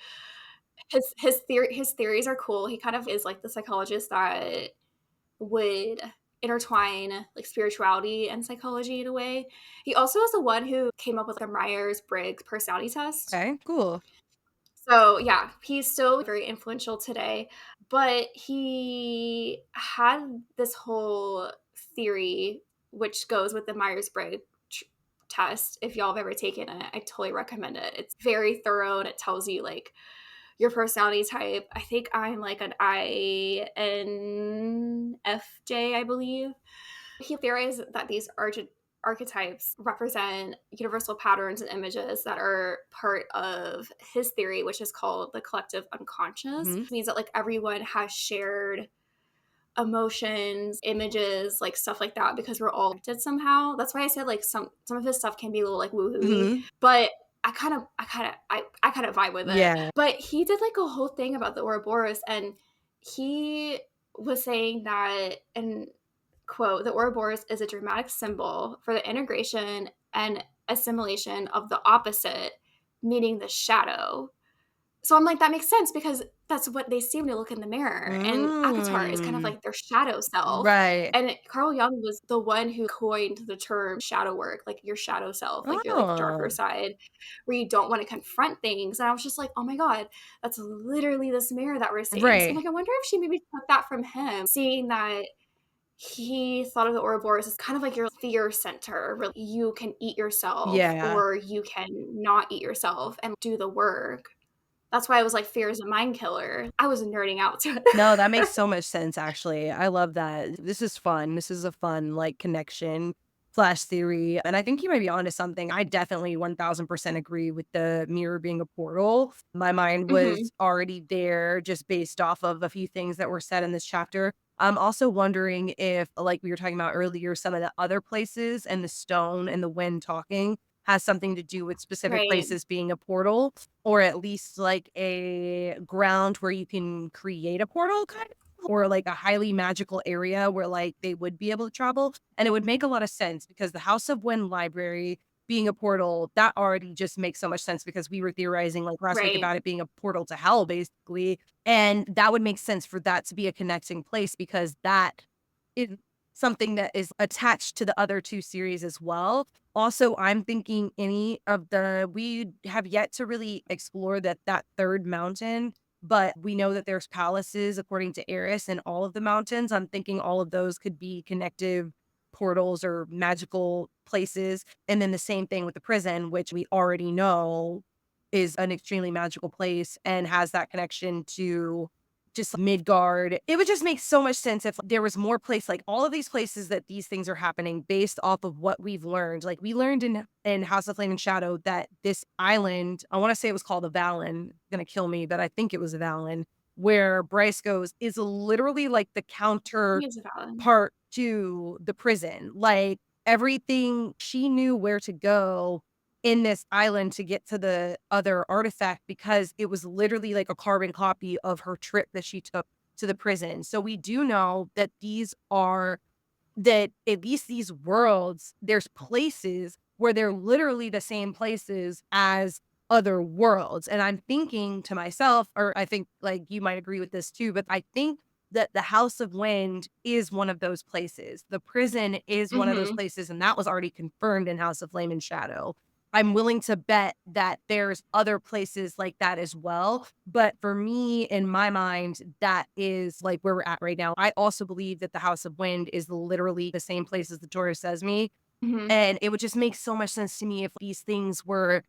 [SPEAKER 2] his theories are cool. He kind of is like the psychologist that would intertwine like spirituality and psychology in a way. He also is the one who came up with the Myers-Briggs personality test.
[SPEAKER 1] Okay, cool.
[SPEAKER 2] So yeah, he's still very influential today, but he had this whole theory which goes with the Myers-Briggs test. If y'all have ever taken it, I totally recommend it. It's very thorough and it tells you like your personality type. I think I'm like an INFJ, I believe. He theorized that these archetypes represent universal patterns and images that are part of his theory, which is called the collective unconscious.
[SPEAKER 1] Mhm.
[SPEAKER 2] It means that like everyone has shared emotions, images, like stuff like that, because we're all connected somehow. That's why I said like some of his stuff can be a little like woohooey,
[SPEAKER 1] Mhm.
[SPEAKER 2] but I kind of vibe with it.
[SPEAKER 1] Yeah.
[SPEAKER 2] But he did like a whole thing about the Ouroboros, and he was saying that, and quote, the Ouroboros is a dramatic symbol for the integration and assimilation of the opposite, meaning the shadow. So I'm like, that makes sense because that's what they seem to look in the mirror. And ACOTAR is kind of
[SPEAKER 1] Mm.
[SPEAKER 2] like their shadow self.
[SPEAKER 1] Right.
[SPEAKER 2] And Carl Jung was the one who coined the term shadow work, like your shadow self, like your like darker
[SPEAKER 1] Oh,
[SPEAKER 2] side where you don't want to confront things. And I was just like, oh my God, that's literally this mirror that we're seeing. So I'm
[SPEAKER 1] right.
[SPEAKER 2] like, I wonder if she maybe took that from him, seeing that he thought of the Ouroboros as kind of like your fear center, where you can eat yourself
[SPEAKER 1] Yeah.
[SPEAKER 2] or you can not eat yourself and do the work. That's why I was like, fear is a mind killer. I was nerding out to
[SPEAKER 1] No, that makes
[SPEAKER 2] it.
[SPEAKER 1] so much sense, actually. I love that. This is fun. This is a fun, like, connection. slash theory. And I think you might be onto something. I definitely 1000% agree with the mirror being a portal. My mind
[SPEAKER 2] Hmm.
[SPEAKER 1] was already there just based off of a few things that were said in this chapter. I'm also wondering if, like we were talking about earlier, some of the other places and the stone and the wind talking has something to do with specific
[SPEAKER 2] Right.
[SPEAKER 1] places being a portal, or at least like a ground where you can create a portal kind of, or like a highly magical area where like they would be able to travel. And it would make a lot of sense because the House of Wind Library being a portal, that already just makes so much sense because we were theorizing like last week
[SPEAKER 2] Right.
[SPEAKER 1] about it being a portal to hell, basically. And that would make sense for that to be a connecting place because that is something that is attached to the other two series as well. Also, I'm thinking any of the we have yet to really explore that third mountain, but we know that there's palaces according to Eris in all of the mountains. I'm thinking all of those could be connective portals or magical places. And then the same thing with the prison, which we already know is an extremely magical place and has that connection to just Midgard. It would just make so much sense if there was more place, like all of these places that these things are happening based off of what we've learned. Like we learned in House of Flame and Shadow that this island, I want to say it was called the Vallon, gonna kill me, but I think it was a Vallon, where Bryce goes is literally like the counter
[SPEAKER 2] He is valid.
[SPEAKER 1] part to the prison. Like everything she knew where to go in this island to get to the other artifact because it was literally like a carbon copy of her trip that she took to the prison. So we do know that that at least these worlds, there's places where they're literally the same places as other worlds. And I'm thinking to myself, or I think like you might agree with this too, but I think that the House of Wind is one of those places. The prison is one of those
[SPEAKER 2] Hmm.
[SPEAKER 1] places, and that was already confirmed in House of Flame and Shadow. I'm willing to bet that there's other places like that as well. But for me, in my mind, that is like where we're at right now. I also believe that the House of Wind is literally the same place as the Torah Sesame.
[SPEAKER 2] Hmm.
[SPEAKER 1] And it would just make so much sense to me if these things were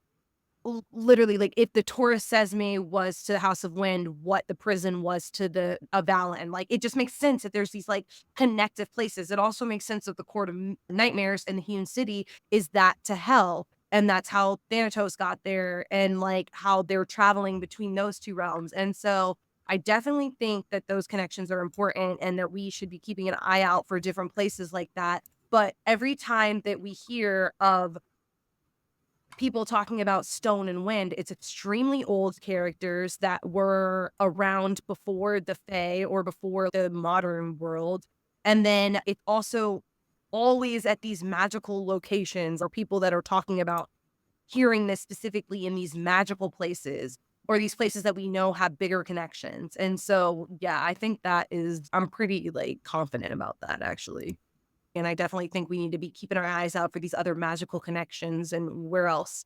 [SPEAKER 1] literally like if the Taurus Sesame was to the House of Wind, what the prison was to the Avalon. Like it just makes sense that there's these like connective places. It also makes sense that the Court of Nightmares in the Hewn City is that to hell. And that's how Thanatos got there and like how they're traveling between those two realms. And so I definitely think that those connections are important and that we should be keeping an eye out for different places like that. But every time that we hear of people talking about Stone and Wind, it's extremely old characters that were around before the Fae or before the modern world. And then it's also always at these magical locations or people that are talking about hearing this specifically in these magical places or these places that we know have bigger connections. And so, yeah, I think that is, I'm pretty like confident about that actually. And I definitely think we need to be keeping our eyes out for these other magical connections and where else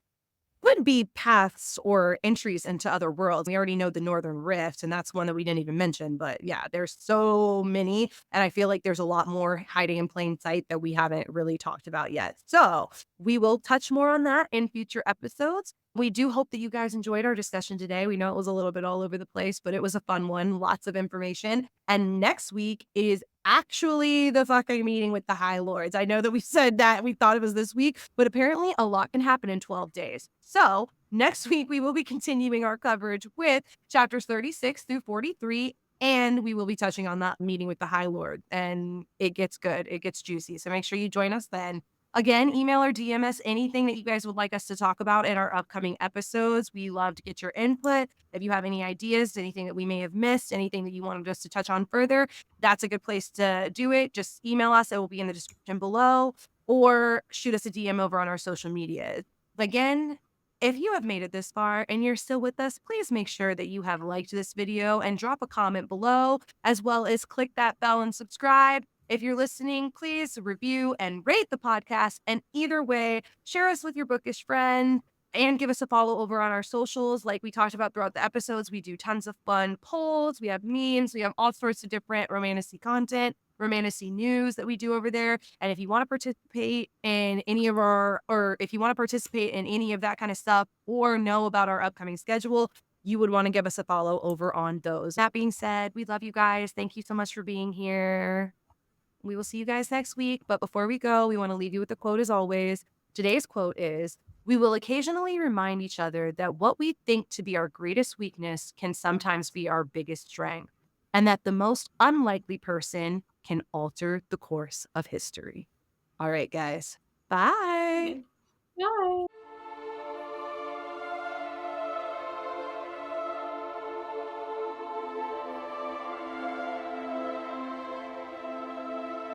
[SPEAKER 1] would be paths or entries into other worlds. We already know the Northern Rift, and that's one that we didn't even mention. But yeah, there's so many. And I feel like there's a lot more hiding in plain sight that we haven't really talked about yet. So we will touch more on that in future episodes. We do hope that you guys enjoyed our discussion today. We know it was a little bit all over the place, but it was a fun one. Lots of information. And next week is actually the fucking meeting with the High Lords. I know that we said that we thought it was this week, but apparently a lot can happen in 12 days. So next week, we will be continuing our coverage with chapters 36 through 43. And we will be touching on that meeting with the High Lord. And it gets good. It gets juicy. So make sure you join us then. Again, email or DM us anything that you guys would like us to talk about in our upcoming episodes. We love to get your input. If you have any ideas, anything that we may have missed, anything that you wanted us to touch on further, that's a good place to do it. Just email us. It will be in the description below or shoot us a DM over on our social media. Again, if you have made it this far and you're still with us, please make sure that you have liked this video and drop a comment below, as well as click that bell and subscribe. If you're listening, please review and rate the podcast. And either way, share us with your bookish friend and give us a follow over on our socials. Like we talked about throughout the episodes, we do tons of fun polls. We have memes. We have all sorts of different romantasy content, romantasy news that we do over there. And if you want to participate in any of or if you want to participate in any of that kind of stuff or know about our upcoming schedule, you would want to give us a follow over on those. That being said, we love you guys. Thank you so much for being here. We will see you guys next week. But before we go, we want to leave you with a quote as always. Today's quote is, "We will occasionally remind each other that what we think to be our greatest weakness can sometimes be our biggest strength, and that the most unlikely person can alter the course of history." All right, guys. Bye.
[SPEAKER 2] Okay. Bye.